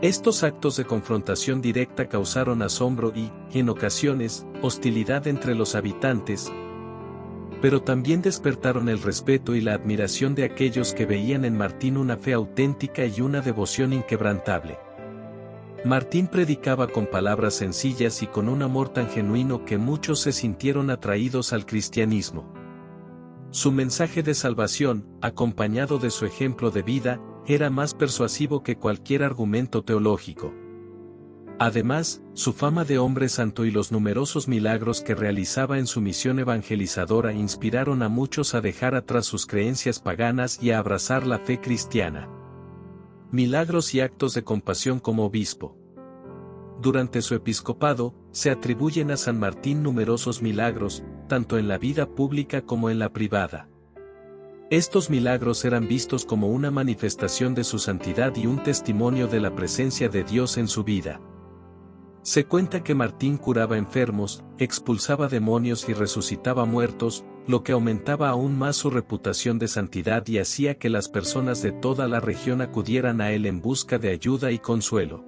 Estos actos de confrontación directa causaron asombro y, en ocasiones, hostilidad entre los habitantes, pero también despertaron el respeto y la admiración de aquellos que veían en Martín una fe auténtica y una devoción inquebrantable. Martín predicaba con palabras sencillas y con un amor tan genuino que muchos se sintieron atraídos al cristianismo. Su mensaje de salvación, acompañado de su ejemplo de vida, era más persuasivo que cualquier argumento teológico. Además, su fama de hombre santo y los numerosos milagros que realizaba en su misión evangelizadora inspiraron a muchos a dejar atrás sus creencias paganas y a abrazar la fe cristiana. Milagros y actos de compasión como obispo. Durante su episcopado, se atribuyen a San Martín numerosos milagros, tanto en la vida pública como en la privada. Estos milagros eran vistos como una manifestación de su santidad y un testimonio de la presencia de Dios en su vida. Se cuenta que Martín curaba enfermos, expulsaba demonios y resucitaba muertos, lo que aumentaba aún más su reputación de santidad y hacía que las personas de toda la región acudieran a él en busca de ayuda y consuelo.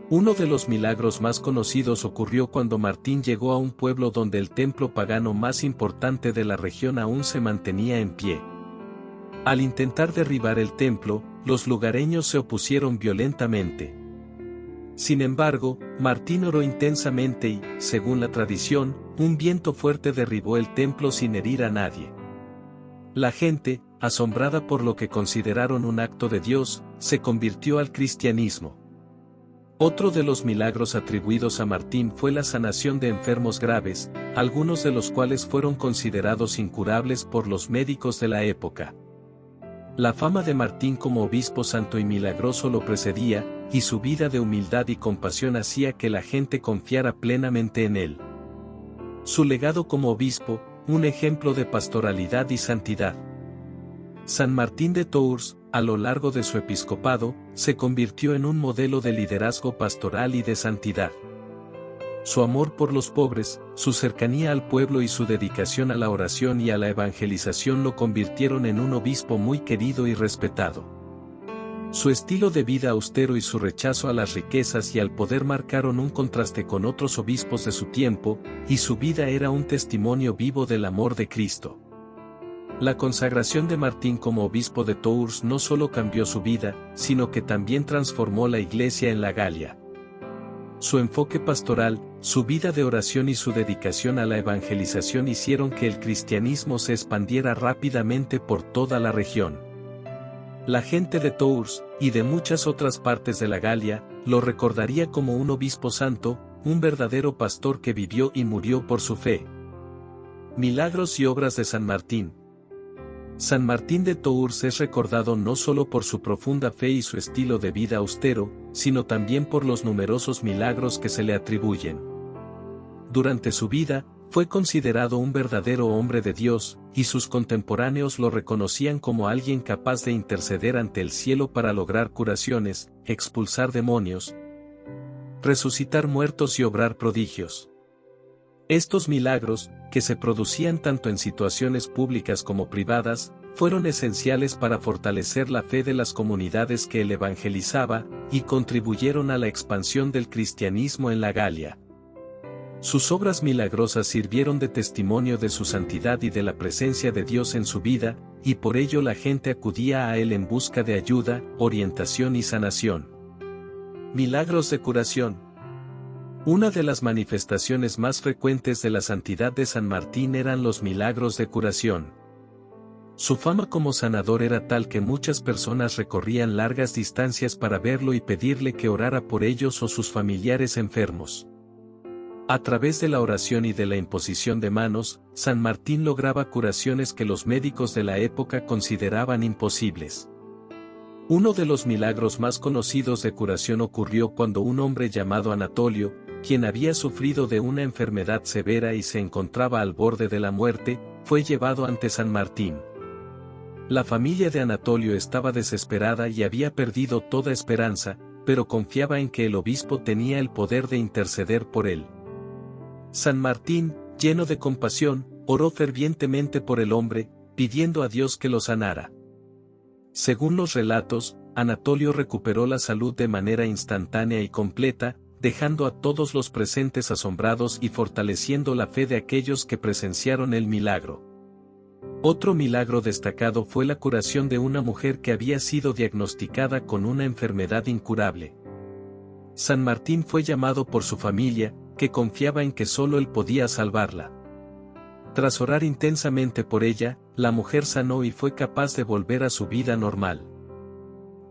Uno de los milagros más conocidos ocurrió cuando Martín llegó a un pueblo donde el templo pagano más importante de la región aún se mantenía en pie. Al intentar derribar el templo, los lugareños se opusieron violentamente. Sin embargo, Martín oró intensamente y, según la tradición, un viento fuerte derribó el templo sin herir a nadie. La gente, asombrada por lo que consideraron un acto de Dios, se convirtió al cristianismo. Otro de los milagros atribuidos a Martín fue la sanación de enfermos graves, algunos de los cuales fueron considerados incurables por los médicos de la época. La fama de Martín como obispo santo y milagroso lo precedía, y su vida de humildad y compasión hacía que la gente confiara plenamente en él. Su legado como obispo, un ejemplo de pastoralidad y santidad. San Martín de Tours, a lo largo de su episcopado, se convirtió en un modelo de liderazgo pastoral y de santidad. Su amor por los pobres, su cercanía al pueblo y su dedicación a la oración y a la evangelización lo convirtieron en un obispo muy querido y respetado. Su estilo de vida austero y su rechazo a las riquezas y al poder marcaron un contraste con otros obispos de su tiempo, y su vida era un testimonio vivo del amor de Cristo. La consagración de Martín como obispo de Tours no solo cambió su vida, sino que también transformó la Iglesia en la Galia. Su enfoque pastoral, su vida de oración y su dedicación a la evangelización hicieron que el cristianismo se expandiera rápidamente por toda la región. La gente de Tours, y de muchas otras partes de la Galia, lo recordaría como un obispo santo, un verdadero pastor que vivió y murió por su fe. Milagros y obras de San Martín. San Martín de Tours es recordado no solo por su profunda fe y su estilo de vida austero, sino también por los numerosos milagros que se le atribuyen. Durante su vida, fue considerado un verdadero hombre de Dios, y sus contemporáneos lo reconocían como alguien capaz de interceder ante el cielo para lograr curaciones, expulsar demonios, resucitar muertos y obrar prodigios. Estos milagros, que se producían tanto en situaciones públicas como privadas, fueron esenciales para fortalecer la fe de las comunidades que él evangelizaba, y contribuyeron a la expansión del cristianismo en la Galia. Sus obras milagrosas sirvieron de testimonio de su santidad y de la presencia de Dios en su vida, y por ello la gente acudía a él en busca de ayuda, orientación y sanación. Milagros de curación. Una de las manifestaciones más frecuentes de la santidad de San Martín eran los milagros de curación. Su fama como sanador era tal que muchas personas recorrían largas distancias para verlo y pedirle que orara por ellos o sus familiares enfermos. A través de la oración y de la imposición de manos, San Martín lograba curaciones que los médicos de la época consideraban imposibles. Uno de los milagros más conocidos de curación ocurrió cuando un hombre llamado Anatolio, quien había sufrido de una enfermedad severa y se encontraba al borde de la muerte, fue llevado ante San Martín. La familia de Anatolio estaba desesperada y había perdido toda esperanza, pero confiaba en que el obispo tenía el poder de interceder por él. San Martín, lleno de compasión, oró fervientemente por el hombre, pidiendo a Dios que lo sanara. Según los relatos, Anatolio recuperó la salud de manera instantánea y completa, dejando a todos los presentes asombrados y fortaleciendo la fe de aquellos que presenciaron el milagro. Otro milagro destacado fue la curación de una mujer que había sido diagnosticada con una enfermedad incurable. San Martín fue llamado por su familia, que confiaba en que solo él podía salvarla. Tras orar intensamente por ella, la mujer sanó y fue capaz de volver a su vida normal.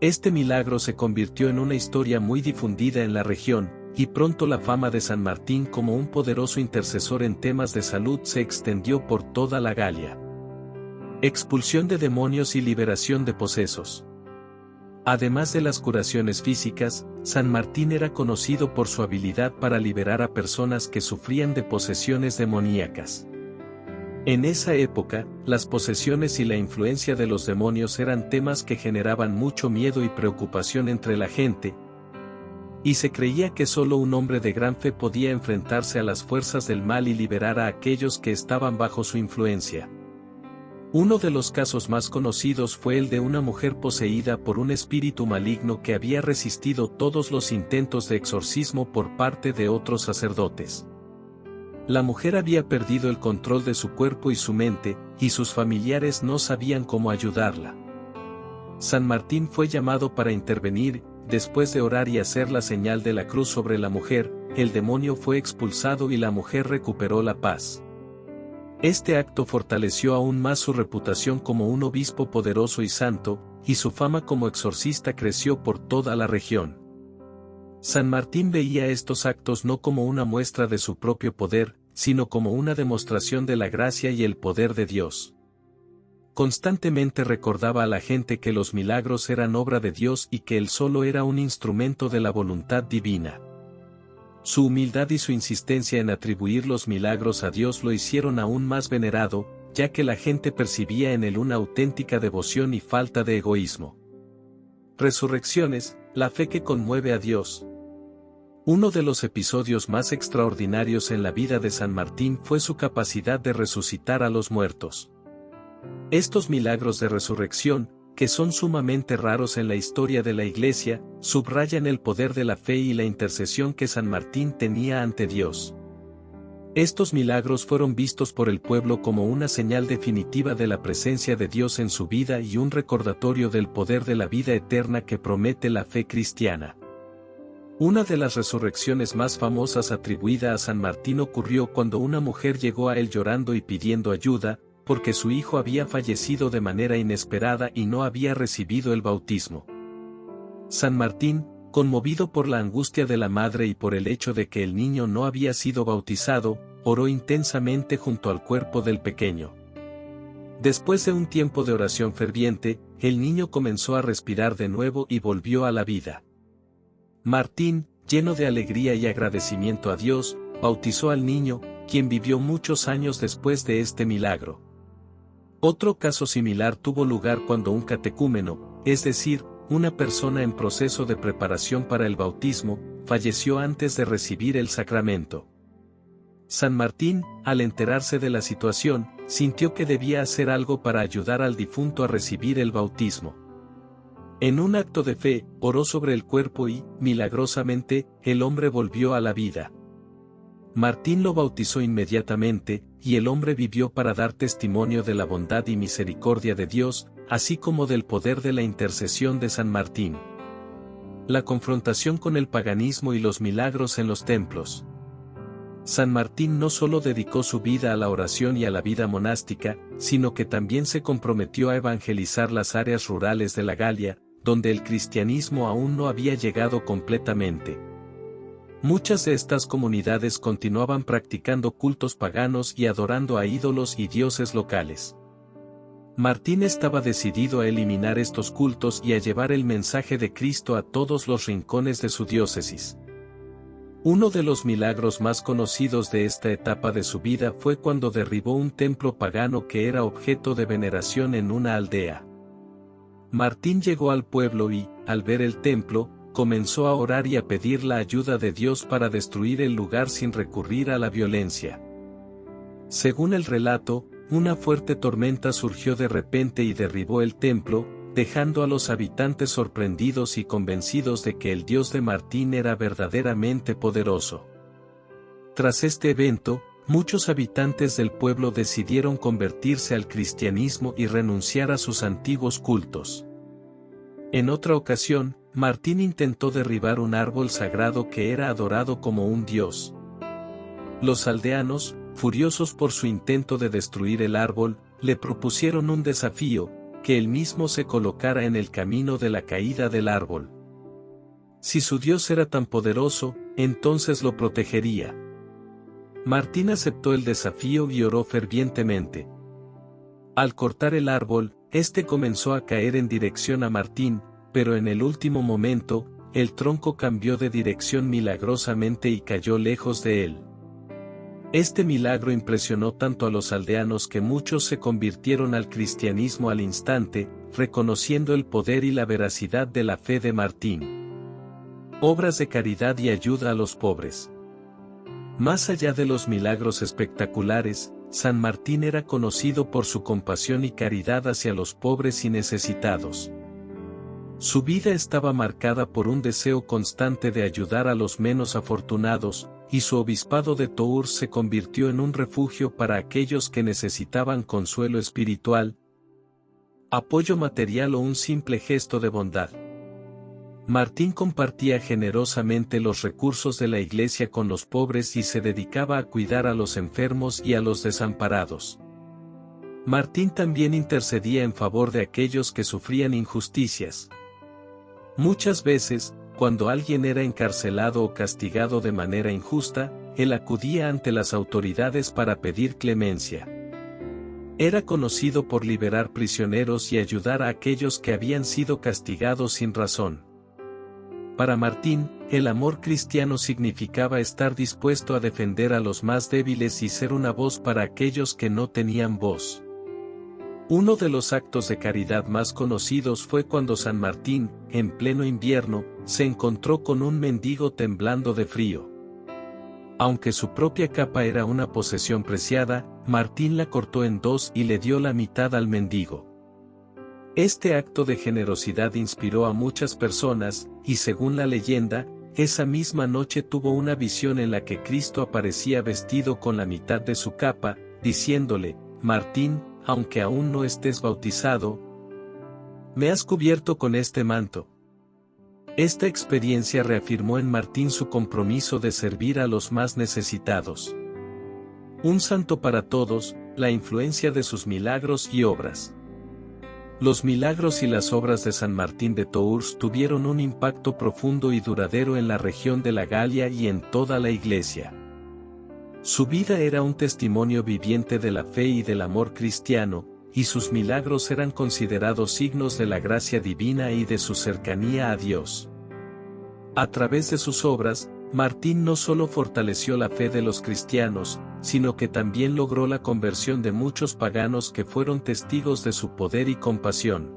Este milagro se convirtió en una historia muy difundida en la región, y pronto la fama de San Martín como un poderoso intercesor en temas de salud se extendió por toda la Galia. Expulsión de demonios y liberación de posesos. Además de las curaciones físicas, San Martín era conocido por su habilidad para liberar a personas que sufrían de posesiones demoníacas. En esa época, las posesiones y la influencia de los demonios eran temas que generaban mucho miedo y preocupación entre la gente, y se creía que solo un hombre de gran fe podía enfrentarse a las fuerzas del mal y liberar a aquellos que estaban bajo su influencia. Uno de los casos más conocidos fue el de una mujer poseída por un espíritu maligno que había resistido todos los intentos de exorcismo por parte de otros sacerdotes. La mujer había perdido el control de su cuerpo y su mente, y sus familiares no sabían cómo ayudarla. San Martín fue llamado para intervenir. Después de orar y hacer la señal de la cruz sobre la mujer, el demonio fue expulsado y la mujer recuperó la paz. Este acto fortaleció aún más su reputación como un obispo poderoso y santo, y su fama como exorcista creció por toda la región. San Martín veía estos actos no como una muestra de su propio poder, sino como una demostración de la gracia y el poder de Dios. Constantemente recordaba a la gente que los milagros eran obra de Dios y que él solo era un instrumento de la voluntad divina. Su humildad y su insistencia en atribuir los milagros a Dios lo hicieron aún más venerado, ya que la gente percibía en él una auténtica devoción y falta de egoísmo. Resurrecciones, la fe que conmueve a Dios. Uno de los episodios más extraordinarios en la vida de San Martín fue su capacidad de resucitar a los muertos. Estos milagros de resurrección, que son sumamente raros en la historia de la Iglesia, subrayan el poder de la fe y la intercesión que San Martín tenía ante Dios. Estos milagros fueron vistos por el pueblo como una señal definitiva de la presencia de Dios en su vida y un recordatorio del poder de la vida eterna que promete la fe cristiana. Una de las resurrecciones más famosas atribuida a San Martín ocurrió cuando una mujer llegó a él llorando y pidiendo ayuda, porque su hijo había fallecido de manera inesperada y no había recibido el bautismo. San Martín, conmovido por la angustia de la madre y por el hecho de que el niño no había sido bautizado, oró intensamente junto al cuerpo del pequeño. Después de un tiempo de oración ferviente, el niño comenzó a respirar de nuevo y volvió a la vida. Martín, lleno de alegría y agradecimiento a Dios, bautizó al niño, quien vivió muchos años después de este milagro. Otro caso similar tuvo lugar cuando un catecúmeno, es decir, una persona en proceso de preparación para el bautismo, falleció antes de recibir el sacramento. San Martín, al enterarse de la situación, sintió que debía hacer algo para ayudar al difunto a recibir el bautismo. En un acto de fe, oró sobre el cuerpo y, milagrosamente, el hombre volvió a la vida. Martín lo bautizó inmediatamente, y el hombre vivió para dar testimonio de la bondad y misericordia de Dios, así como del poder de la intercesión de San Martín. La confrontación con el paganismo y los milagros en los templos. San Martín no solo dedicó su vida a la oración y a la vida monástica, sino que también se comprometió a evangelizar las áreas rurales de la Galia, donde el cristianismo aún no había llegado completamente. Muchas de estas comunidades continuaban practicando cultos paganos y adorando a ídolos y dioses locales. Martín estaba decidido a eliminar estos cultos y a llevar el mensaje de Cristo a todos los rincones de su diócesis. Uno de los milagros más conocidos de esta etapa de su vida fue cuando derribó un templo pagano que era objeto de veneración en una aldea. Martín llegó al pueblo y, al ver el templo, comenzó a orar y a pedir la ayuda de Dios para destruir el lugar sin recurrir a la violencia. Según el relato, una fuerte tormenta surgió de repente y derribó el templo, dejando a los habitantes sorprendidos y convencidos de que el Dios de Martín era verdaderamente poderoso. Tras este evento, muchos habitantes del pueblo decidieron convertirse al cristianismo y renunciar a sus antiguos cultos. En otra ocasión, Martín intentó derribar un árbol sagrado que era adorado como un dios. Los aldeanos, furiosos por su intento de destruir el árbol, le propusieron un desafío, que él mismo se colocara en el camino de la caída del árbol. Si su Dios era tan poderoso, entonces lo protegería. Martín aceptó el desafío y oró fervientemente. Al cortar el árbol, este comenzó a caer en dirección a Martín, pero en el último momento, el tronco cambió de dirección milagrosamente y cayó lejos de él. Este milagro impresionó tanto a los aldeanos que muchos se convirtieron al cristianismo al instante, reconociendo el poder y la veracidad de la fe de Martín. Obras de caridad y ayuda a los pobres. Más allá de los milagros espectaculares, San Martín era conocido por su compasión y caridad hacia los pobres y necesitados. Su vida estaba marcada por un deseo constante de ayudar a los menos afortunados, y su obispado de Tours se convirtió en un refugio para aquellos que necesitaban consuelo espiritual, apoyo material o un simple gesto de bondad. Martín compartía generosamente los recursos de la iglesia con los pobres y se dedicaba a cuidar a los enfermos y a los desamparados. Martín también intercedía en favor de aquellos que sufrían injusticias. Muchas veces, cuando alguien era encarcelado o castigado de manera injusta, él acudía ante las autoridades para pedir clemencia. Era conocido por liberar prisioneros y ayudar a aquellos que habían sido castigados sin razón. Para Martín, el amor cristiano significaba estar dispuesto a defender a los más débiles y ser una voz para aquellos que no tenían voz. Uno de los actos de caridad más conocidos fue cuando San Martín, en pleno invierno, se encontró con un mendigo temblando de frío. Aunque su propia capa era una posesión preciada, Martín la cortó en dos y le dio la mitad al mendigo. Este acto de generosidad inspiró a muchas personas, y según la leyenda, esa misma noche tuvo una visión en la que Cristo aparecía vestido con la mitad de su capa, diciéndole: Martín, aunque aún no estés bautizado, me has cubierto con este manto. Esta experiencia reafirmó en Martín su compromiso de servir a los más necesitados. Un santo para todos, la influencia de sus milagros y obras. Los milagros y las obras de San Martín de Tours tuvieron un impacto profundo y duradero en la región de la Galia y en toda la Iglesia. Su vida era un testimonio viviente de la fe y del amor cristiano, y sus milagros eran considerados signos de la gracia divina y de su cercanía a Dios. A través de sus obras, Martín no solo fortaleció la fe de los cristianos, sino que también logró la conversión de muchos paganos que fueron testigos de su poder y compasión.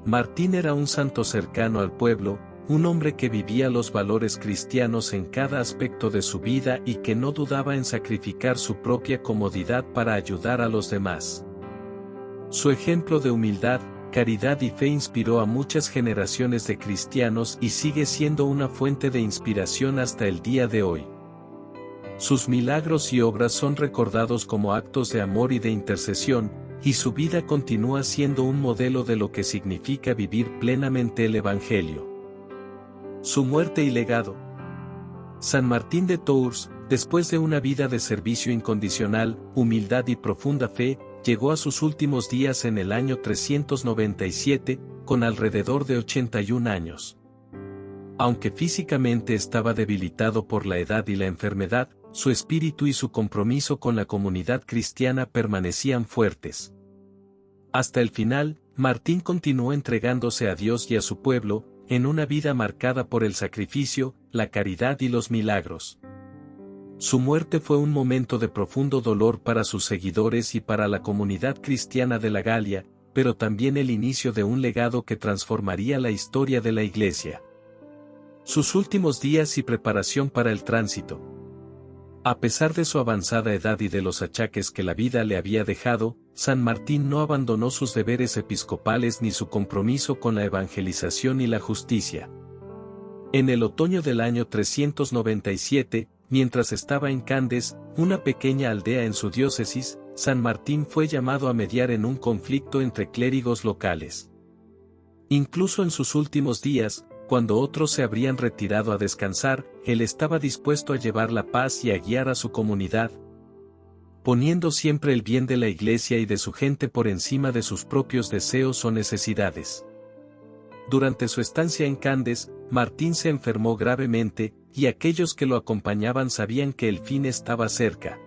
Martín era un santo cercano al pueblo, un hombre que vivía los valores cristianos en cada aspecto de su vida y que no dudaba en sacrificar su propia comodidad para ayudar a los demás. Su ejemplo de humildad, caridad y fe inspiró a muchas generaciones de cristianos y sigue siendo una fuente de inspiración hasta el día de hoy. Sus milagros y obras son recordados como actos de amor y de intercesión, y su vida continúa siendo un modelo de lo que significa vivir plenamente el Evangelio. Su muerte y legado. San Martín de Tours, después de una vida de servicio incondicional, humildad y profunda fe, llegó a sus últimos días en el año 397, con alrededor de 81 años. Aunque físicamente estaba debilitado por la edad y la enfermedad, su espíritu y su compromiso con la comunidad cristiana permanecían fuertes. Hasta el final, Martín continuó entregándose a Dios y a su pueblo, en una vida marcada por el sacrificio, la caridad y los milagros. Su muerte fue un momento de profundo dolor para sus seguidores y para la comunidad cristiana de la Galia, pero también el inicio de un legado que transformaría la historia de la Iglesia. Sus últimos días y preparación para el tránsito. A pesar de su avanzada edad y de los achaques que la vida le había dejado, San Martín no abandonó sus deberes episcopales ni su compromiso con la evangelización y la justicia. En el otoño del año 397, mientras estaba en Candes, una pequeña aldea en su diócesis, San Martín fue llamado a mediar en un conflicto entre clérigos locales. Incluso en sus últimos días, cuando otros se habrían retirado a descansar, él estaba dispuesto a llevar la paz y a guiar a su comunidad, poniendo siempre el bien de la Iglesia y de su gente por encima de sus propios deseos o necesidades. Durante su estancia en Candes, Martín se enfermó gravemente, y aquellos que lo acompañaban sabían que el fin estaba cerca.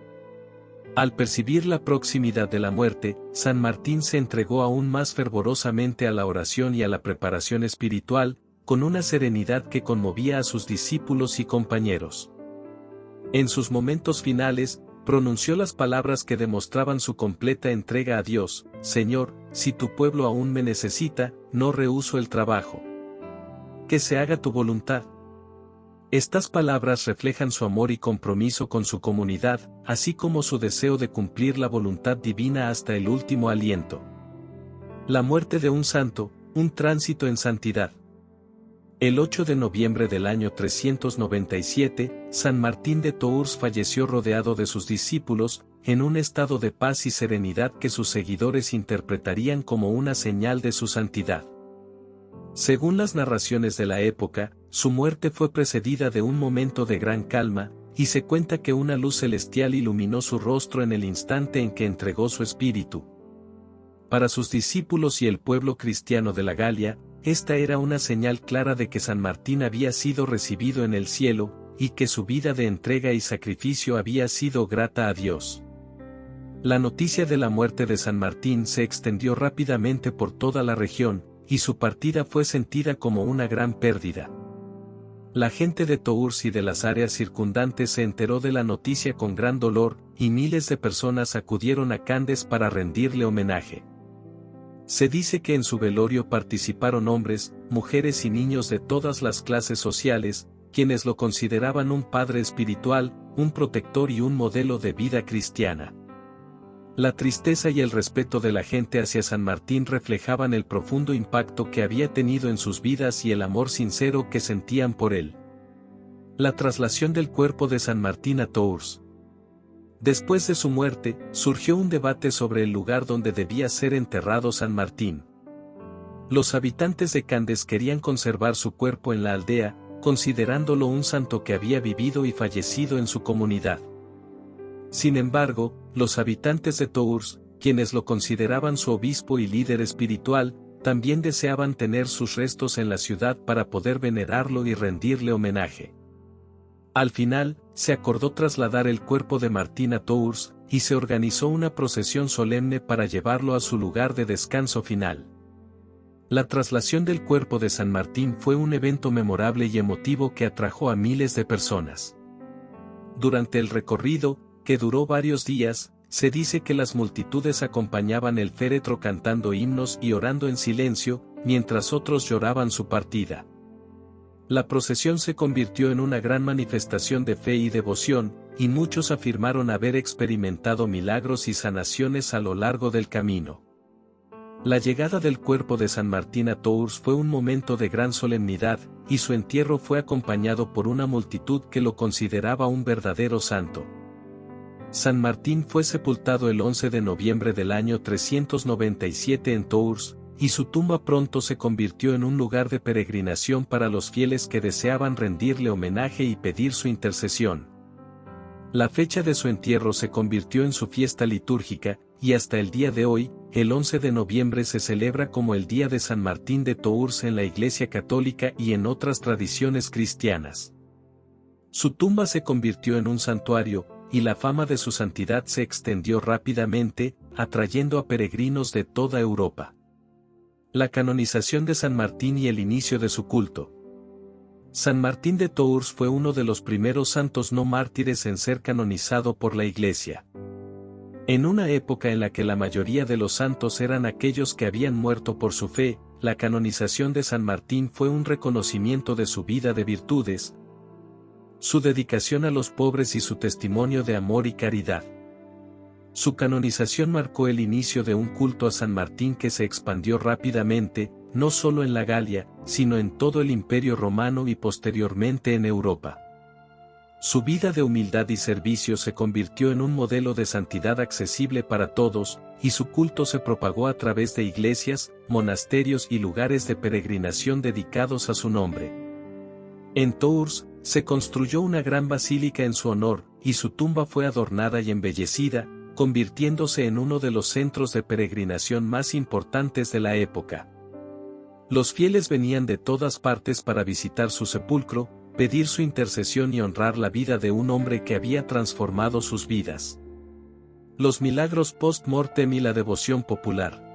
Al percibir la proximidad de la muerte, San Martín se entregó aún más fervorosamente a la oración y a la preparación espiritual, con una serenidad que conmovía a sus discípulos y compañeros. En sus momentos finales, pronunció las palabras que demostraban su completa entrega a Dios: Señor, si tu pueblo aún me necesita, no rehúso el trabajo. Que se haga tu voluntad. Estas palabras reflejan su amor y compromiso con su comunidad, así como su deseo de cumplir la voluntad divina hasta el último aliento. La muerte de un santo, un tránsito en santidad. El 8 de noviembre del año 397, San Martín de Tours falleció rodeado de sus discípulos, en un estado de paz y serenidad que sus seguidores interpretarían como una señal de su santidad. Según las narraciones de la época, su muerte fue precedida de un momento de gran calma, y se cuenta que una luz celestial iluminó su rostro en el instante en que entregó su espíritu. Para sus discípulos y el pueblo cristiano de la Galia, esta era una señal clara de que San Martín había sido recibido en el cielo, y que su vida de entrega y sacrificio había sido grata a Dios. La noticia de la muerte de San Martín se extendió rápidamente por toda la región, y su partida fue sentida como una gran pérdida. La gente de Tours y de las áreas circundantes se enteró de la noticia con gran dolor, y miles de personas acudieron a Candes para rendirle homenaje. Se dice que en su velorio participaron hombres, mujeres y niños de todas las clases sociales, quienes lo consideraban un padre espiritual, un protector y un modelo de vida cristiana. La tristeza y el respeto de la gente hacia San Martín reflejaban el profundo impacto que había tenido en sus vidas y el amor sincero que sentían por él. La traslación del cuerpo de San Martín a Tours. Después de su muerte, surgió un debate sobre el lugar donde debía ser enterrado San Martín. Los habitantes de Candes querían conservar su cuerpo en la aldea, considerándolo un santo que había vivido y fallecido en su comunidad. Sin embargo, los habitantes de Tours, quienes lo consideraban su obispo y líder espiritual, también deseaban tener sus restos en la ciudad para poder venerarlo y rendirle homenaje. Al final, se acordó trasladar el cuerpo de Martín a Tours, y se organizó una procesión solemne para llevarlo a su lugar de descanso final. La traslación del cuerpo de San Martín fue un evento memorable y emotivo que atrajo a miles de personas. Durante el recorrido, que duró varios días, se dice que las multitudes acompañaban el féretro cantando himnos y orando en silencio, mientras otros lloraban su partida. La procesión se convirtió en una gran manifestación de fe y devoción, y muchos afirmaron haber experimentado milagros y sanaciones a lo largo del camino. La llegada del cuerpo de San Martín a Tours fue un momento de gran solemnidad, y su entierro fue acompañado por una multitud que lo consideraba un verdadero santo. San Martín fue sepultado el 11 de noviembre del año 397 en Tours, y su tumba pronto se convirtió en un lugar de peregrinación para los fieles que deseaban rendirle homenaje y pedir su intercesión. La fecha de su entierro se convirtió en su fiesta litúrgica, y hasta el día de hoy, el 11 de noviembre se celebra como el Día de San Martín de Tours en la Iglesia Católica y en otras tradiciones cristianas. Su tumba se convirtió en un santuario, y la fama de su santidad se extendió rápidamente, atrayendo a peregrinos de toda Europa. La canonización de San Martín y el inicio de su culto. San Martín de Tours fue uno de los primeros santos no mártires en ser canonizado por la Iglesia. En una época en la que la mayoría de los santos eran aquellos que habían muerto por su fe, la canonización de San Martín fue un reconocimiento de su vida de virtudes, su dedicación a los pobres y su testimonio de amor y caridad. Su canonización marcó el inicio de un culto a San Martín que se expandió rápidamente, no solo en la Galia, sino en todo el Imperio Romano y posteriormente en Europa. Su vida de humildad y servicio se convirtió en un modelo de santidad accesible para todos, y su culto se propagó a través de iglesias, monasterios y lugares de peregrinación dedicados a su nombre. En Tours, se construyó una gran basílica en su honor, y su tumba fue adornada y embellecida, convirtiéndose en uno de los centros de peregrinación más importantes de la época. Los fieles venían de todas partes para visitar su sepulcro, pedir su intercesión y honrar la vida de un hombre que había transformado sus vidas. Los milagros post-mortem y la devoción popular.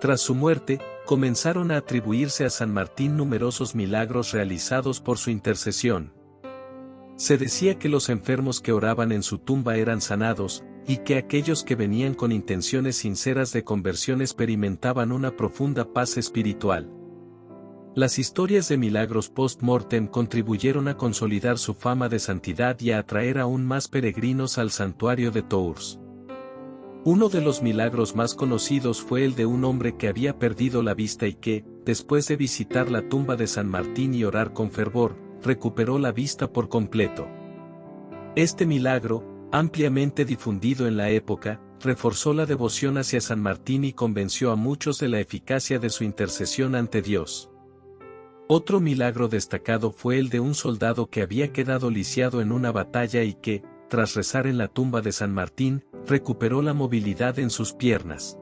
Tras su muerte, comenzaron a atribuirse a San Martín numerosos milagros realizados por su intercesión. Se decía que los enfermos que oraban en su tumba eran sanados, y que aquellos que venían con intenciones sinceras de conversión experimentaban una profunda paz espiritual. Las historias de milagros post-mortem contribuyeron a consolidar su fama de santidad y a atraer aún más peregrinos al santuario de Tours. Uno de los milagros más conocidos fue el de un hombre que había perdido la vista y que, después de visitar la tumba de San Martín y orar con fervor, recuperó la vista por completo. Este milagro, ampliamente difundido en la época, reforzó la devoción hacia San Martín y convenció a muchos de la eficacia de su intercesión ante Dios. Otro milagro destacado fue el de un soldado que había quedado lisiado en una batalla y que, tras rezar en la tumba de San Martín, recuperó la movilidad en sus piernas.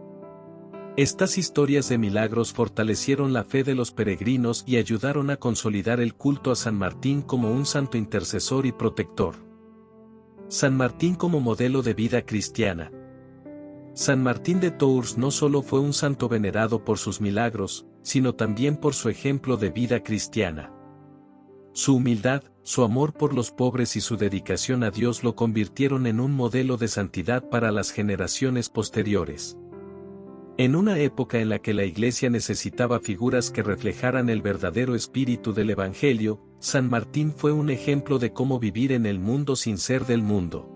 Estas historias de milagros fortalecieron la fe de los peregrinos y ayudaron a consolidar el culto a San Martín como un santo intercesor y protector. San Martín como modelo de vida cristiana. San Martín de Tours no solo fue un santo venerado por sus milagros, sino también por su ejemplo de vida cristiana. Su humildad, su amor por los pobres y su dedicación a Dios lo convirtieron en un modelo de santidad para las generaciones posteriores. En una época en la que la Iglesia necesitaba figuras que reflejaran el verdadero espíritu del Evangelio, San Martín fue un ejemplo de cómo vivir en el mundo sin ser del mundo.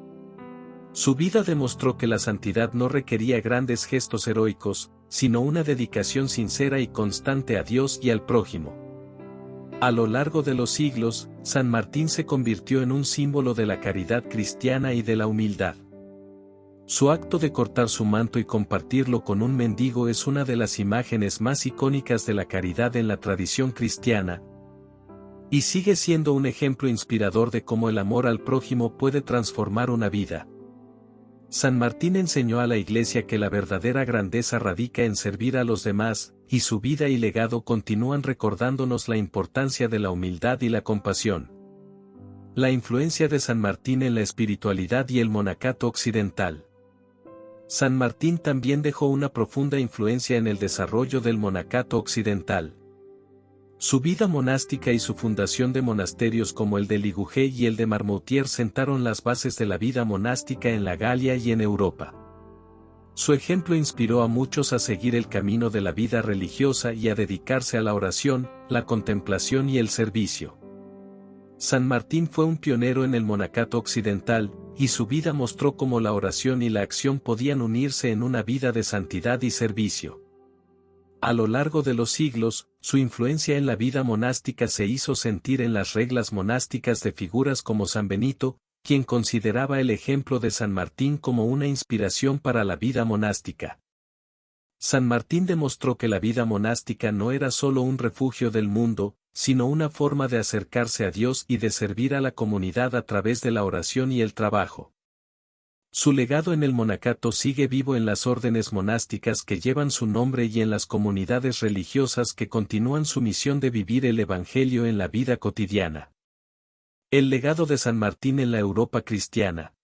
Su vida demostró que la santidad no requería grandes gestos heroicos, sino una dedicación sincera y constante a Dios y al prójimo. A lo largo de los siglos, San Martín se convirtió en un símbolo de la caridad cristiana y de la humildad. Su acto de cortar su manto y compartirlo con un mendigo es una de las imágenes más icónicas de la caridad en la tradición cristiana, y sigue siendo un ejemplo inspirador de cómo el amor al prójimo puede transformar una vida. San Martín enseñó a la Iglesia que la verdadera grandeza radica en servir a los demás, y su vida y legado continúan recordándonos la importancia de la humildad y la compasión. La influencia de San Martín en la espiritualidad y el monacato occidental. San Martín también dejó una profunda influencia en el desarrollo del monacato occidental. Su vida monástica y su fundación de monasterios como el de Ligugé y el de Marmoutier sentaron las bases de la vida monástica en la Galia y en Europa. Su ejemplo inspiró a muchos a seguir el camino de la vida religiosa y a dedicarse a la oración, la contemplación y el servicio. San Martín fue un pionero en el monacato occidental, y su vida mostró cómo la oración y la acción podían unirse en una vida de santidad y servicio. A lo largo de los siglos, su influencia en la vida monástica se hizo sentir en las reglas monásticas de figuras como San Benito, quien consideraba el ejemplo de San Martín como una inspiración para la vida monástica. San Martín demostró que la vida monástica no era solo un refugio del mundo, sino una forma de acercarse a Dios y de servir a la comunidad a través de la oración y el trabajo. Su legado en el monacato sigue vivo en las órdenes monásticas que llevan su nombre y en las comunidades religiosas que continúan su misión de vivir el Evangelio en la vida cotidiana. El legado de San Martín en la Europa cristiana.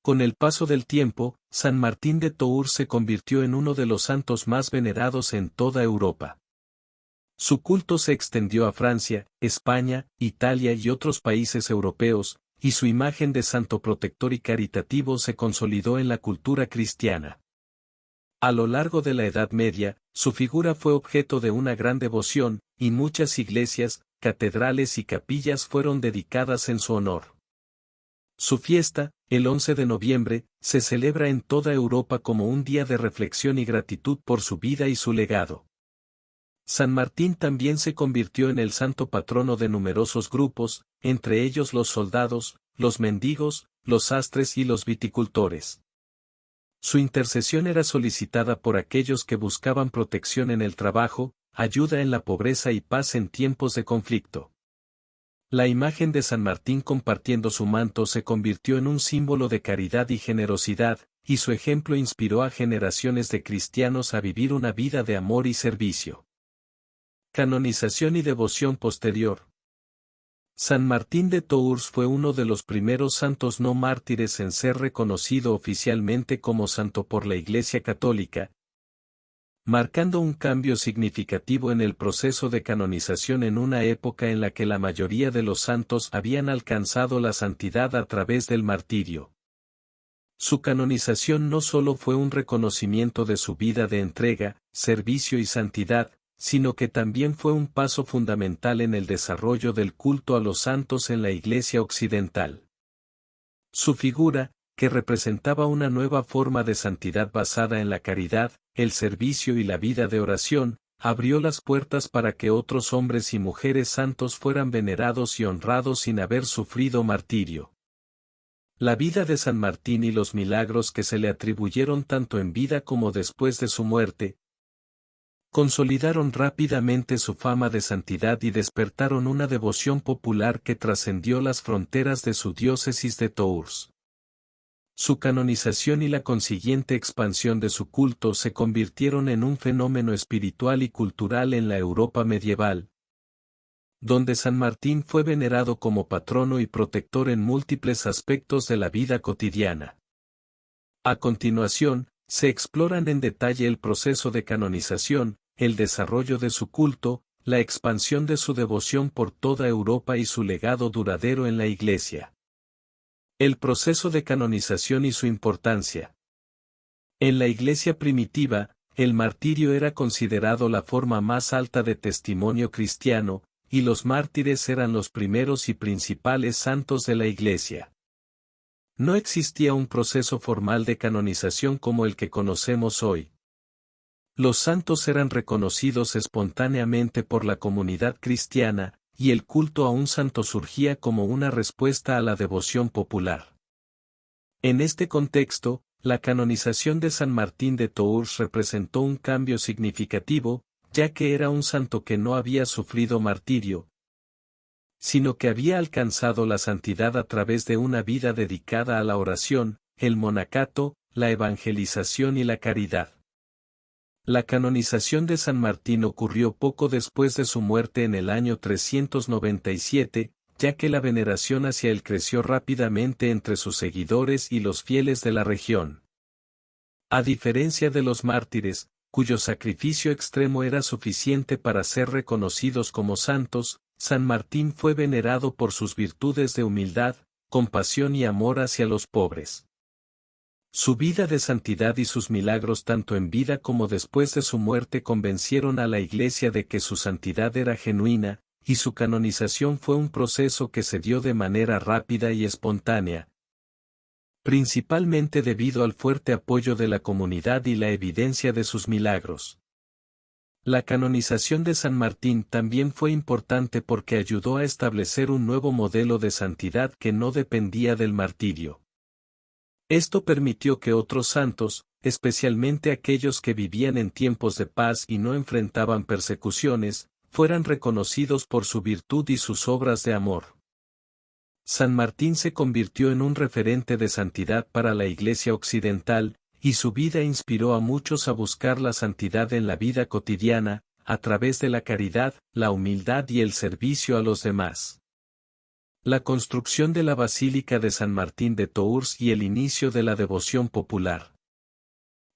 Con el paso del tiempo, San Martín de Tours se convirtió en uno de los santos más venerados en toda Europa. Su culto se extendió a Francia, España, Italia y otros países europeos, y su imagen de santo protector y caritativo se consolidó en la cultura cristiana. A lo largo de la Edad Media, su figura fue objeto de una gran devoción, y muchas iglesias, catedrales y capillas fueron dedicadas en su honor. Su fiesta, el 11 de noviembre, se celebra en toda Europa como un día de reflexión y gratitud por su vida y su legado. San Martín también se convirtió en el santo patrono de numerosos grupos, entre ellos los soldados, los mendigos, los sastres y los viticultores. Su intercesión era solicitada por aquellos que buscaban protección en el trabajo, ayuda en la pobreza y paz en tiempos de conflicto. La imagen de San Martín compartiendo su manto se convirtió en un símbolo de caridad y generosidad, y su ejemplo inspiró a generaciones de cristianos a vivir una vida de amor y servicio. Canonización y devoción posterior. San Martín de Tours fue uno de los primeros santos no mártires en ser reconocido oficialmente como santo por la Iglesia Católica, marcando un cambio significativo en el proceso de canonización en una época en la que la mayoría de los santos habían alcanzado la santidad a través del martirio. Su canonización no solo fue un reconocimiento de su vida de entrega, servicio y santidad, sino que también fue un paso fundamental en el desarrollo del culto a los santos en la Iglesia occidental. Su figura, que representaba una nueva forma de santidad basada en la caridad, el servicio y la vida de oración, abrió las puertas para que otros hombres y mujeres santos fueran venerados y honrados sin haber sufrido martirio. La vida de San Martín y los milagros que se le atribuyeron tanto en vida como después de su muerte, consolidaron rápidamente su fama de santidad y despertaron una devoción popular que trascendió las fronteras de su diócesis de Tours. Su canonización y la consiguiente expansión de su culto se convirtieron en un fenómeno espiritual y cultural en la Europa medieval, donde San Martín fue venerado como patrono y protector en múltiples aspectos de la vida cotidiana. A continuación, se exploran en detalle el proceso de canonización, el desarrollo de su culto, la expansión de su devoción por toda Europa y su legado duradero en la Iglesia. El proceso de canonización y su importancia. En la Iglesia primitiva, el martirio era considerado la forma más alta de testimonio cristiano, y los mártires eran los primeros y principales santos de la Iglesia. No existía un proceso formal de canonización como el que conocemos hoy. Los santos eran reconocidos espontáneamente por la comunidad cristiana, y el culto a un santo surgía como una respuesta a la devoción popular. En este contexto, la canonización de San Martín de Tours representó un cambio significativo, ya que era un santo que no había sufrido martirio, sino que había alcanzado la santidad a través de una vida dedicada a la oración, el monacato, la evangelización y la caridad. La canonización de San Martín ocurrió poco después de su muerte en el año 397, ya que la veneración hacia él creció rápidamente entre sus seguidores y los fieles de la región. A diferencia de los mártires, cuyo sacrificio extremo era suficiente para ser reconocidos como santos, San Martín fue venerado por sus virtudes de humildad, compasión y amor hacia los pobres. Su vida de santidad y sus milagros tanto en vida como después de su muerte convencieron a la Iglesia de que su santidad era genuina, y su canonización fue un proceso que se dio de manera rápida y espontánea, principalmente debido al fuerte apoyo de la comunidad y la evidencia de sus milagros. La canonización de San Martín también fue importante porque ayudó a establecer un nuevo modelo de santidad que no dependía del martirio. Esto permitió que otros santos, especialmente aquellos que vivían en tiempos de paz y no enfrentaban persecuciones, fueran reconocidos por su virtud y sus obras de amor. San Martín se convirtió en un referente de santidad para la Iglesia occidental, y su vida inspiró a muchos a buscar la santidad en la vida cotidiana, a través de la caridad, la humildad y el servicio a los demás. La construcción de la Basílica de San Martín de Tours y el inicio de la devoción popular.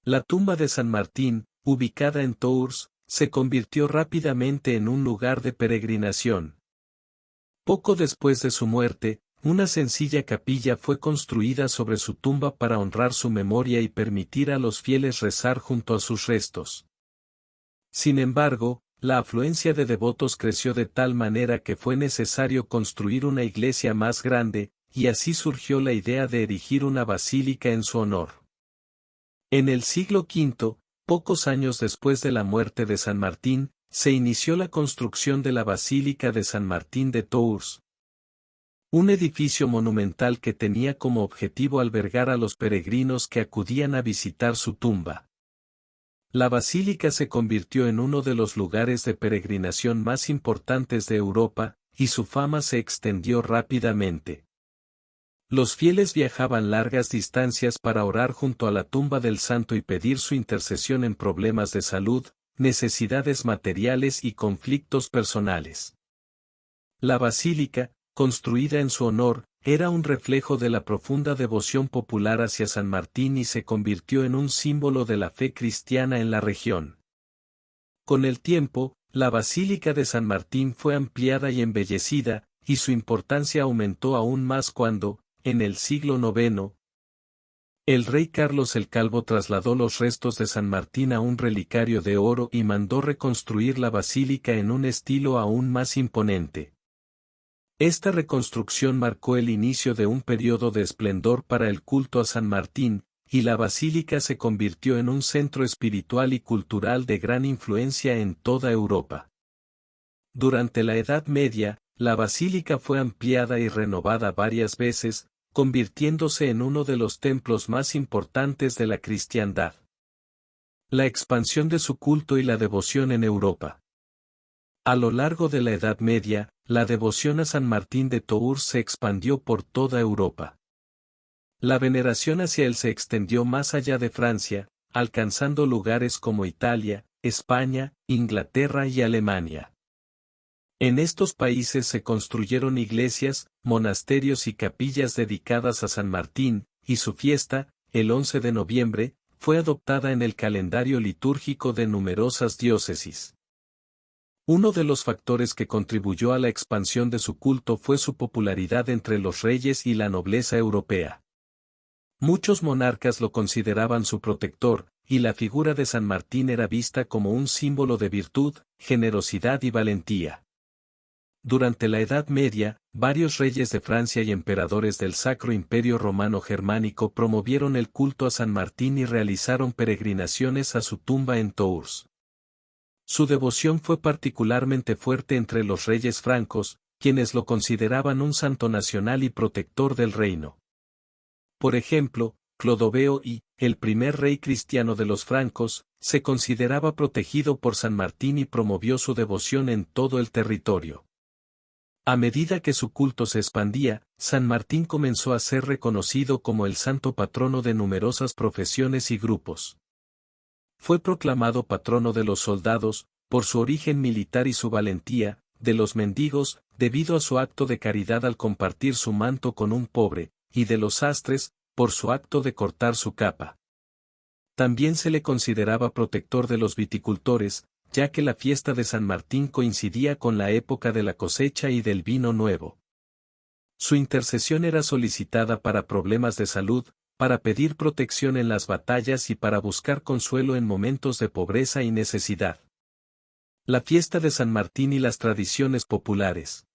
La tumba de San Martín, ubicada en Tours, se convirtió rápidamente en un lugar de peregrinación. Poco después de su muerte, una sencilla capilla fue construida sobre su tumba para honrar su memoria y permitir a los fieles rezar junto a sus restos. Sin embargo, la afluencia de devotos creció de tal manera que fue necesario construir una iglesia más grande, y así surgió la idea de erigir una basílica en su honor. En el siglo V, pocos años después de la muerte de San Martín, se inició la construcción de la Basílica de San Martín de Tours, un edificio monumental que tenía como objetivo albergar a los peregrinos que acudían a visitar su tumba. La basílica se convirtió en uno de los lugares de peregrinación más importantes de Europa, y su fama se extendió rápidamente. Los fieles viajaban largas distancias para orar junto a la tumba del santo y pedir su intercesión en problemas de salud, necesidades materiales y conflictos personales. La basílica, construida en su honor, era un reflejo de la profunda devoción popular hacia San Martín y se convirtió en un símbolo de la fe cristiana en la región. Con el tiempo, la Basílica de San Martín fue ampliada y embellecida, y su importancia aumentó aún más cuando, en el siglo IX, el rey Carlos el Calvo trasladó los restos de San Martín a un relicario de oro y mandó reconstruir la basílica en un estilo aún más imponente. Esta reconstrucción marcó el inicio de un periodo de esplendor para el culto a San Martín, y la basílica se convirtió en un centro espiritual y cultural de gran influencia en toda Europa. Durante la Edad Media, la basílica fue ampliada y renovada varias veces, convirtiéndose en uno de los templos más importantes de la cristiandad. La expansión de su culto y la devoción en Europa. A lo largo de la Edad Media, la devoción a San Martín de Tours se expandió por toda Europa. La veneración hacia él se extendió más allá de Francia, alcanzando lugares como Italia, España, Inglaterra y Alemania. En estos países se construyeron iglesias, monasterios y capillas dedicadas a San Martín, y su fiesta, el 11 de noviembre, fue adoptada en el calendario litúrgico de numerosas diócesis. Uno de los factores que contribuyó a la expansión de su culto fue su popularidad entre los reyes y la nobleza europea. Muchos monarcas lo consideraban su protector, y la figura de San Martín era vista como un símbolo de virtud, generosidad y valentía. Durante la Edad Media, varios reyes de Francia y emperadores del Sacro Imperio Romano Germánico promovieron el culto a San Martín y realizaron peregrinaciones a su tumba en Tours. Su devoción fue particularmente fuerte entre los reyes francos, quienes lo consideraban un santo nacional y protector del reino. Por ejemplo, Clodoveo I, el primer rey cristiano de los francos, se consideraba protegido por San Martín y promovió su devoción en todo el territorio. A medida que su culto se expandía, San Martín comenzó a ser reconocido como el santo patrono de numerosas profesiones y grupos. Fue proclamado patrono de los soldados, por su origen militar y su valentía, de los mendigos, debido a su acto de caridad al compartir su manto con un pobre, y de los sastres, por su acto de cortar su capa. También se le consideraba protector de los viticultores, ya que la fiesta de San Martín coincidía con la época de la cosecha y del vino nuevo. Su intercesión era solicitada para problemas de salud, para pedir protección en las batallas y para buscar consuelo en momentos de pobreza y necesidad. La fiesta de San Martín y las tradiciones populares.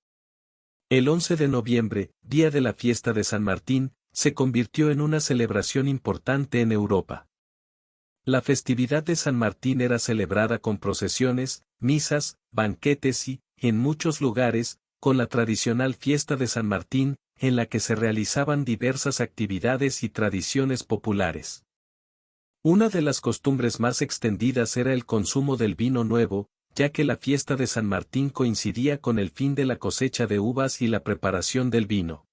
El 11 de noviembre, día de la fiesta de San Martín, se convirtió en una celebración importante en Europa. La festividad de San Martín era celebrada con procesiones, misas, banquetes y, en muchos lugares, con la tradicional fiesta de San Martín, en la que se realizaban diversas actividades y tradiciones populares. Una de las costumbres más extendidas era el consumo del vino nuevo, ya que la fiesta de San Martín coincidía con el fin de la cosecha de uvas y la preparación del vino.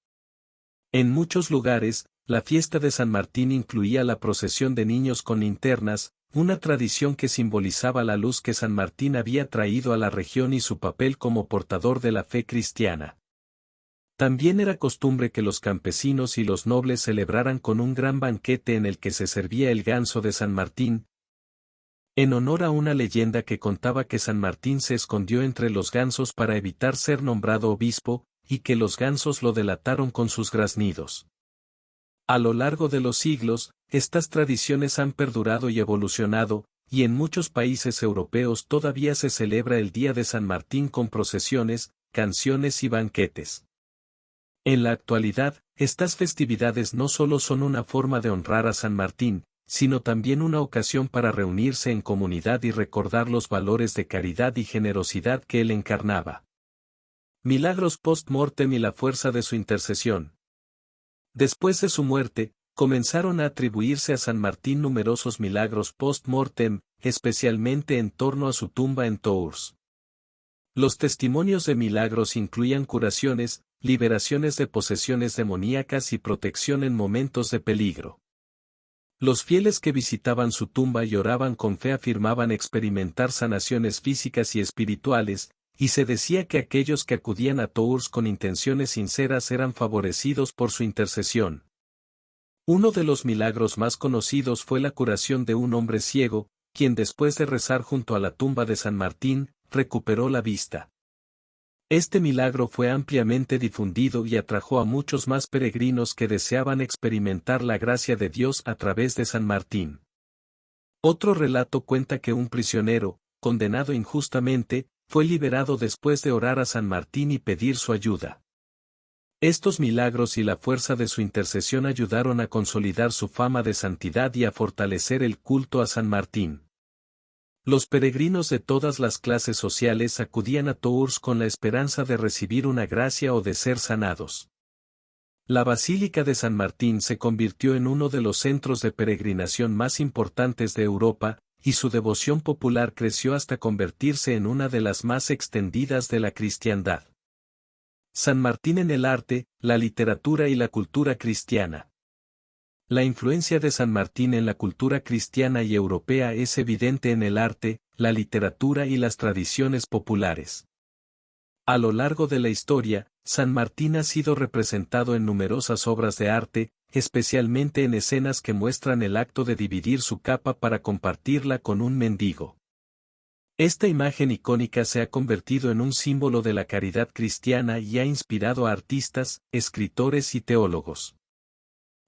En muchos lugares, la fiesta de San Martín incluía la procesión de niños con linternas, una tradición que simbolizaba la luz que San Martín había traído a la región y su papel como portador de la fe cristiana. También era costumbre que los campesinos y los nobles celebraran con un gran banquete en el que se servía el ganso de San Martín, en honor a una leyenda que contaba que San Martín se escondió entre los gansos para evitar ser nombrado obispo, y que los gansos lo delataron con sus graznidos. A lo largo de los siglos, estas tradiciones han perdurado y evolucionado, y en muchos países europeos todavía se celebra el Día de San Martín con procesiones, canciones y banquetes. En la actualidad, estas festividades no solo son una forma de honrar a San Martín, sino también una ocasión para reunirse en comunidad y recordar los valores de caridad y generosidad que él encarnaba. Milagros post-mortem y la fuerza de su intercesión. Después de su muerte, comenzaron a atribuirse a San Martín numerosos milagros post-mortem, especialmente en torno a su tumba en Tours. Los testimonios de milagros incluían curaciones, liberaciones de posesiones demoníacas y protección en momentos de peligro. Los fieles que visitaban su tumba y oraban con fe afirmaban experimentar sanaciones físicas y espirituales, y se decía que aquellos que acudían a Tours con intenciones sinceras eran favorecidos por su intercesión. Uno de los milagros más conocidos fue la curación de un hombre ciego, quien después de rezar junto a la tumba de San Martín, recuperó la vista. Este milagro fue ampliamente difundido y atrajo a muchos más peregrinos que deseaban experimentar la gracia de Dios a través de San Martín. Otro relato cuenta que un prisionero, condenado injustamente, fue liberado después de orar a San Martín y pedir su ayuda. Estos milagros y la fuerza de su intercesión ayudaron a consolidar su fama de santidad y a fortalecer el culto a San Martín. Los peregrinos de todas las clases sociales acudían a Tours con la esperanza de recibir una gracia o de ser sanados. La Basílica de San Martín se convirtió en uno de los centros de peregrinación más importantes de Europa, y su devoción popular creció hasta convertirse en una de las más extendidas de la cristiandad. San Martín en el arte, la literatura y la cultura cristiana. La influencia de San Martín en la cultura cristiana y europea es evidente en el arte, la literatura y las tradiciones populares. A lo largo de la historia, San Martín ha sido representado en numerosas obras de arte, especialmente en escenas que muestran el acto de dividir su capa para compartirla con un mendigo. Esta imagen icónica se ha convertido en un símbolo de la caridad cristiana y ha inspirado a artistas, escritores y teólogos.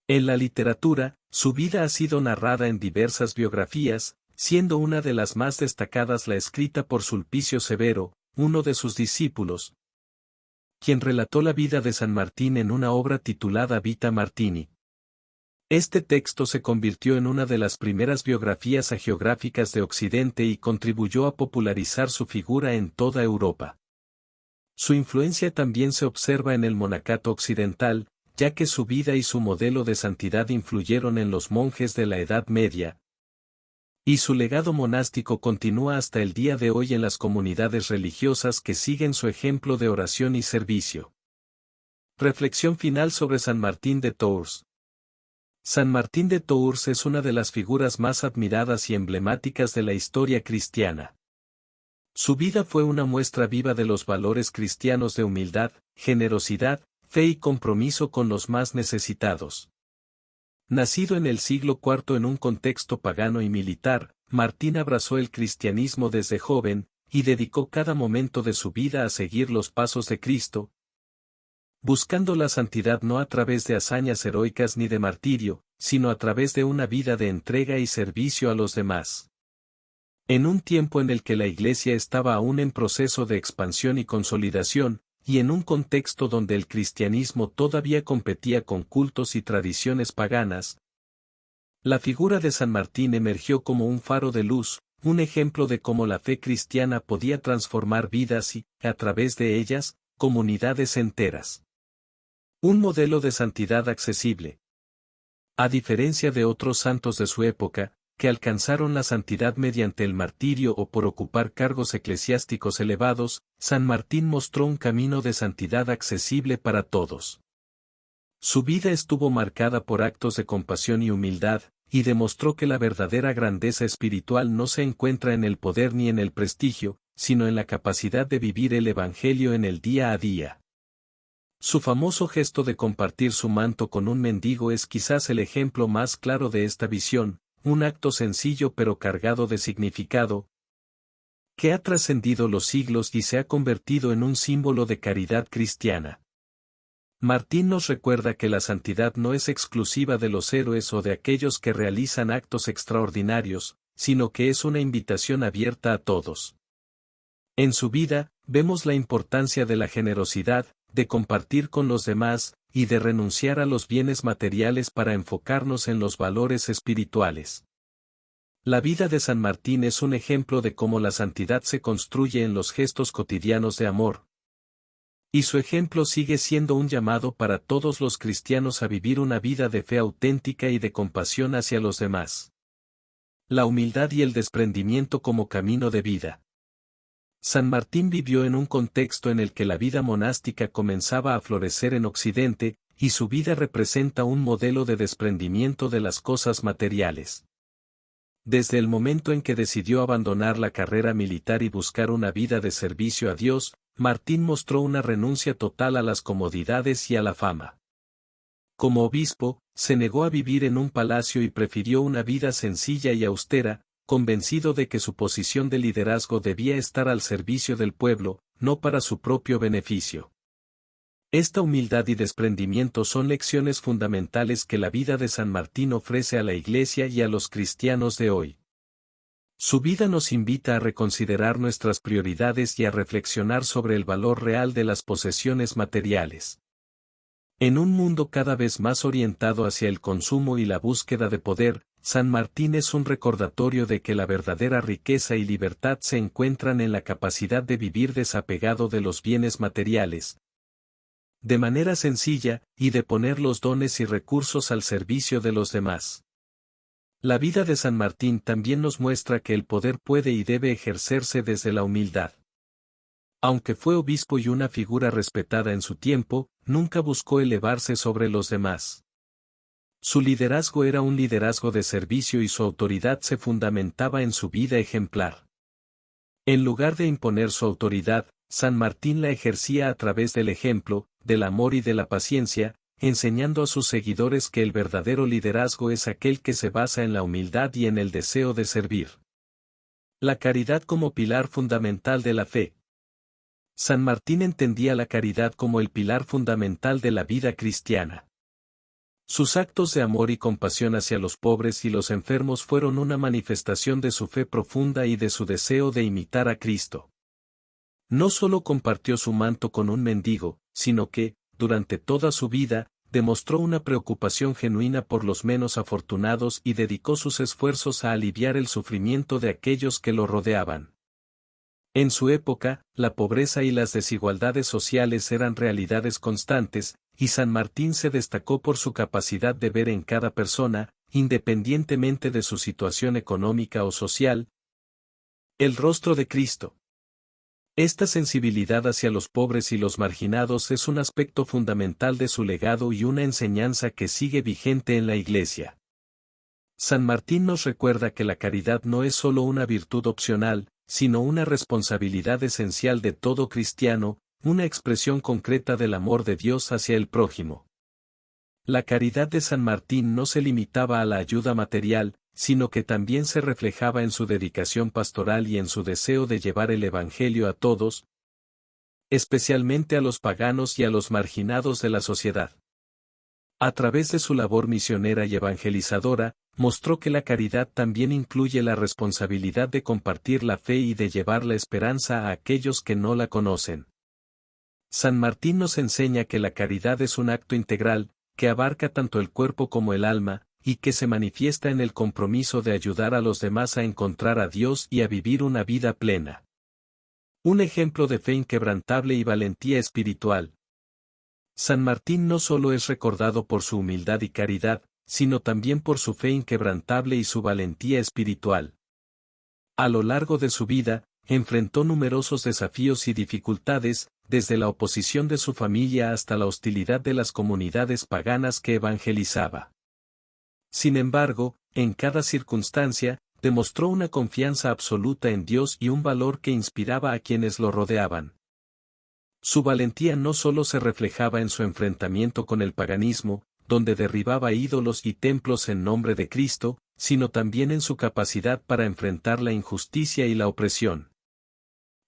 En la literatura, su vida ha sido narrada en diversas biografías, siendo una de las más destacadas la escrita por Sulpicio Severo, uno de sus discípulos, quien relató la vida de San Martín en una obra titulada Vita Martini. Este texto se convirtió en una de las primeras biografías hagiográficas de Occidente y contribuyó a popularizar su figura en toda Europa. Su influencia también se observa en el monacato occidental, ya que su vida y su modelo de santidad influyeron en los monjes de la Edad Media, y su legado monástico continúa hasta el día de hoy en las comunidades religiosas que siguen su ejemplo de oración y servicio. Reflexión final sobre San Martín de Tours. San Martín de Tours es una de las figuras más admiradas y emblemáticas de la historia cristiana. Su vida fue una muestra viva de los valores cristianos de humildad, generosidad, fe y compromiso con los más necesitados. Nacido en el siglo IV en un contexto pagano y militar, Martín abrazó el cristianismo desde joven, y dedicó cada momento de su vida a seguir los pasos de Cristo, buscando la santidad no a través de hazañas heroicas ni de martirio, sino a través de una vida de entrega y servicio a los demás. En un tiempo en el que la Iglesia estaba aún en proceso de expansión y consolidación, y en un contexto donde el cristianismo todavía competía con cultos y tradiciones paganas, la figura de San Martín emergió como un faro de luz, un ejemplo de cómo la fe cristiana podía transformar vidas y, a través de ellas, comunidades enteras. Un modelo de santidad accesible. A diferencia de otros santos de su época, que alcanzaron la santidad mediante el martirio o por ocupar cargos eclesiásticos elevados, San Martín mostró un camino de santidad accesible para todos. Su vida estuvo marcada por actos de compasión y humildad, y demostró que la verdadera grandeza espiritual no se encuentra en el poder ni en el prestigio, sino en la capacidad de vivir el Evangelio en el día a día. Su famoso gesto de compartir su manto con un mendigo es quizás el ejemplo más claro de esta visión, un acto sencillo pero cargado de significado, que ha trascendido los siglos y se ha convertido en un símbolo de caridad cristiana. Martín nos recuerda que la santidad no es exclusiva de los héroes o de aquellos que realizan actos extraordinarios, sino que es una invitación abierta a todos. En su vida, vemos la importancia de la generosidad, de compartir con los demás, y de renunciar a los bienes materiales para enfocarnos en los valores espirituales. La vida de San Martín es un ejemplo de cómo la santidad se construye en los gestos cotidianos de amor. Y su ejemplo sigue siendo un llamado para todos los cristianos a vivir una vida de fe auténtica y de compasión hacia los demás. La humildad y el desprendimiento como camino de vida. San Martín vivió en un contexto en el que la vida monástica comenzaba a florecer en Occidente, y su vida representa un modelo de desprendimiento de las cosas materiales. Desde el momento en que decidió abandonar la carrera militar y buscar una vida de servicio a Dios, Martín mostró una renuncia total a las comodidades y a la fama. Como obispo, se negó a vivir en un palacio y prefirió una vida sencilla y austera, convencido de que su posición de liderazgo debía estar al servicio del pueblo, no para su propio beneficio. Esta humildad y desprendimiento son lecciones fundamentales que la vida de San Martín ofrece a la Iglesia y a los cristianos de hoy. Su vida nos invita a reconsiderar nuestras prioridades y a reflexionar sobre el valor real de las posesiones materiales. En un mundo cada vez más orientado hacia el consumo y la búsqueda de poder, San Martín es un recordatorio de que la verdadera riqueza y libertad se encuentran en la capacidad de vivir desapegado de los bienes materiales, de manera sencilla, y de poner los dones y recursos al servicio de los demás. La vida de San Martín también nos muestra que el poder puede y debe ejercerse desde la humildad. Aunque fue obispo y una figura respetada en su tiempo, nunca buscó elevarse sobre los demás. Su liderazgo era un liderazgo de servicio y su autoridad se fundamentaba en su vida ejemplar. En lugar de imponer su autoridad, San Martín la ejercía a través del ejemplo, del amor y de la paciencia, enseñando a sus seguidores que el verdadero liderazgo es aquel que se basa en la humildad y en el deseo de servir. La caridad como pilar fundamental de la fe. San Martín entendía la caridad como el pilar fundamental de la vida cristiana. Sus actos de amor y compasión hacia los pobres y los enfermos fueron una manifestación de su fe profunda y de su deseo de imitar a Cristo. No solo compartió su manto con un mendigo, sino que, durante toda su vida, demostró una preocupación genuina por los menos afortunados y dedicó sus esfuerzos a aliviar el sufrimiento de aquellos que lo rodeaban. En su época, la pobreza y las desigualdades sociales eran realidades constantes, y San Martín se destacó por su capacidad de ver en cada persona, independientemente de su situación económica o social, el rostro de Cristo. Esta sensibilidad hacia los pobres y los marginados es un aspecto fundamental de su legado y una enseñanza que sigue vigente en la Iglesia. San Martín nos recuerda que la caridad no es solo una virtud opcional, sino una responsabilidad esencial de todo cristiano, una expresión concreta del amor de Dios hacia el prójimo. La caridad de San Martín no se limitaba a la ayuda material, sino que también se reflejaba en su dedicación pastoral y en su deseo de llevar el Evangelio a todos, especialmente a los paganos y a los marginados de la sociedad. A través de su labor misionera y evangelizadora, mostró que la caridad también incluye la responsabilidad de compartir la fe y de llevar la esperanza a aquellos que no la conocen. San Martín nos enseña que la caridad es un acto integral, que abarca tanto el cuerpo como el alma, y que se manifiesta en el compromiso de ayudar a los demás a encontrar a Dios y a vivir una vida plena. Un ejemplo de fe inquebrantable y valentía espiritual. San Martín no solo es recordado por su humildad y caridad, sino también por su fe inquebrantable y su valentía espiritual. A lo largo de su vida, enfrentó numerosos desafíos y dificultades, desde la oposición de su familia hasta la hostilidad de las comunidades paganas que evangelizaba. Sin embargo, en cada circunstancia, demostró una confianza absoluta en Dios y un valor que inspiraba a quienes lo rodeaban. Su valentía no solo se reflejaba en su enfrentamiento con el paganismo, donde derribaba ídolos y templos en nombre de Cristo, sino también en su capacidad para enfrentar la injusticia y la opresión.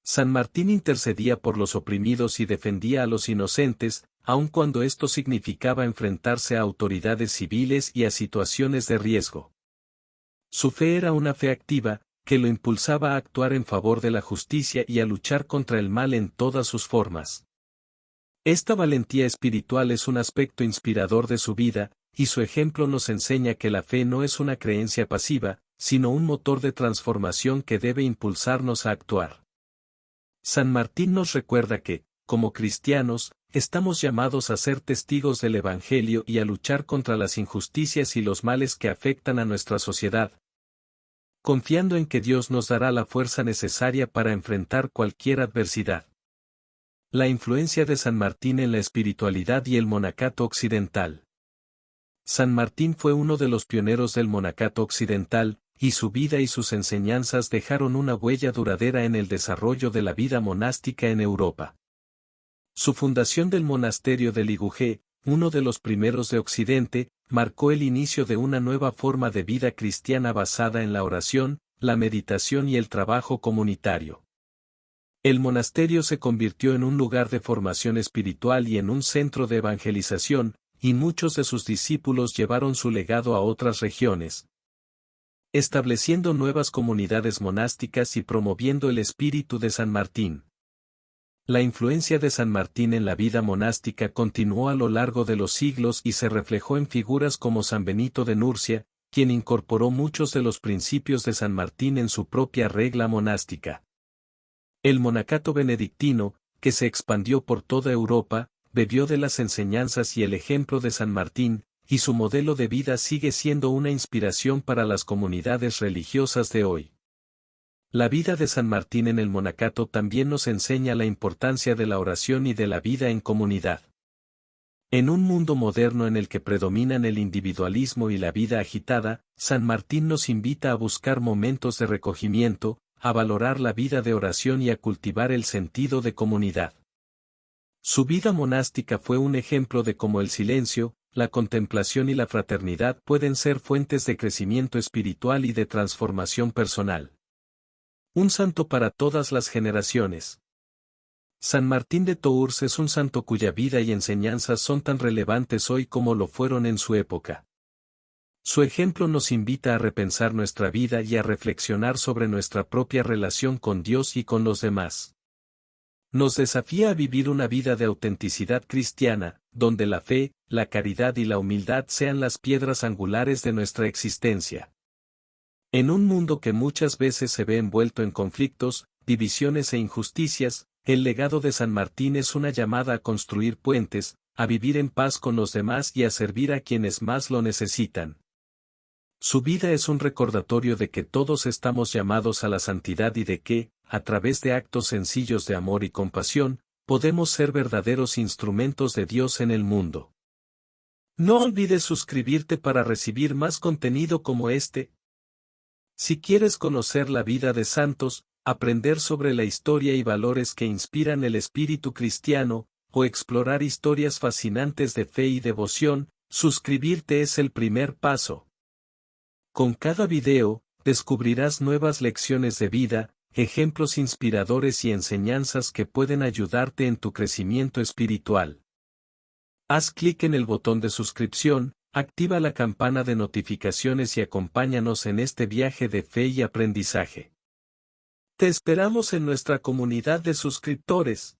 San Martín intercedía por los oprimidos y defendía a los inocentes, aun cuando esto significaba enfrentarse a autoridades civiles y a situaciones de riesgo. Su fe era una fe activa, que lo impulsaba a actuar en favor de la justicia y a luchar contra el mal en todas sus formas. Esta valentía espiritual es un aspecto inspirador de su vida, y su ejemplo nos enseña que la fe no es una creencia pasiva, sino un motor de transformación que debe impulsarnos a actuar. San Martín nos recuerda que, como cristianos, estamos llamados a ser testigos del Evangelio y a luchar contra las injusticias y los males que afectan a nuestra sociedad, confiando en que Dios nos dará la fuerza necesaria para enfrentar cualquier adversidad. La influencia de San Martín en la espiritualidad y el monacato occidental. San Martín fue uno de los pioneros del monacato occidental, y su vida y sus enseñanzas dejaron una huella duradera en el desarrollo de la vida monástica en Europa. Su fundación del monasterio de Ligugé, uno de los primeros de Occidente, marcó el inicio de una nueva forma de vida cristiana basada en la oración, la meditación y el trabajo comunitario. El monasterio se convirtió en un lugar de formación espiritual y en un centro de evangelización, y muchos de sus discípulos llevaron su legado a otras regiones, estableciendo nuevas comunidades monásticas y promoviendo el espíritu de San Martín. La influencia de San Martín en la vida monástica continuó a lo largo de los siglos y se reflejó en figuras como San Benito de Nurcia, quien incorporó muchos de los principios de San Martín en su propia regla monástica. El monacato benedictino, que se expandió por toda Europa, bebió de las enseñanzas y el ejemplo de San Martín, y su modelo de vida sigue siendo una inspiración para las comunidades religiosas de hoy. La vida de San Martín en el monacato también nos enseña la importancia de la oración y de la vida en comunidad. En un mundo moderno en el que predominan el individualismo y la vida agitada, San Martín nos invita a buscar momentos de recogimiento, a valorar la vida de oración y a cultivar el sentido de comunidad. Su vida monástica fue un ejemplo de cómo el silencio, la contemplación y la fraternidad pueden ser fuentes de crecimiento espiritual y de transformación personal. Un santo para todas las generaciones. San Martín de Tours es un santo cuya vida y enseñanzas son tan relevantes hoy como lo fueron en su época. Su ejemplo nos invita a repensar nuestra vida y a reflexionar sobre nuestra propia relación con Dios y con los demás. Nos desafía a vivir una vida de autenticidad cristiana, donde la fe, la caridad y la humildad sean las piedras angulares de nuestra existencia. En un mundo que muchas veces se ve envuelto en conflictos, divisiones e injusticias, el legado de San Martín es una llamada a construir puentes, a vivir en paz con los demás y a servir a quienes más lo necesitan. Su vida es un recordatorio de que todos estamos llamados a la santidad y de que, a través de actos sencillos de amor y compasión, podemos ser verdaderos instrumentos de Dios en el mundo. No olvides suscribirte para recibir más contenido como este. Si quieres conocer la vida de santos, aprender sobre la historia y valores que inspiran el espíritu cristiano, o explorar historias fascinantes de fe y devoción, suscribirte es el primer paso. Con cada video, descubrirás nuevas lecciones de vida, ejemplos inspiradores y enseñanzas que pueden ayudarte en tu crecimiento espiritual. Haz clic en el botón de suscripción, activa la campana de notificaciones y acompáñanos en este viaje de fe y aprendizaje. Te esperamos en nuestra comunidad de suscriptores.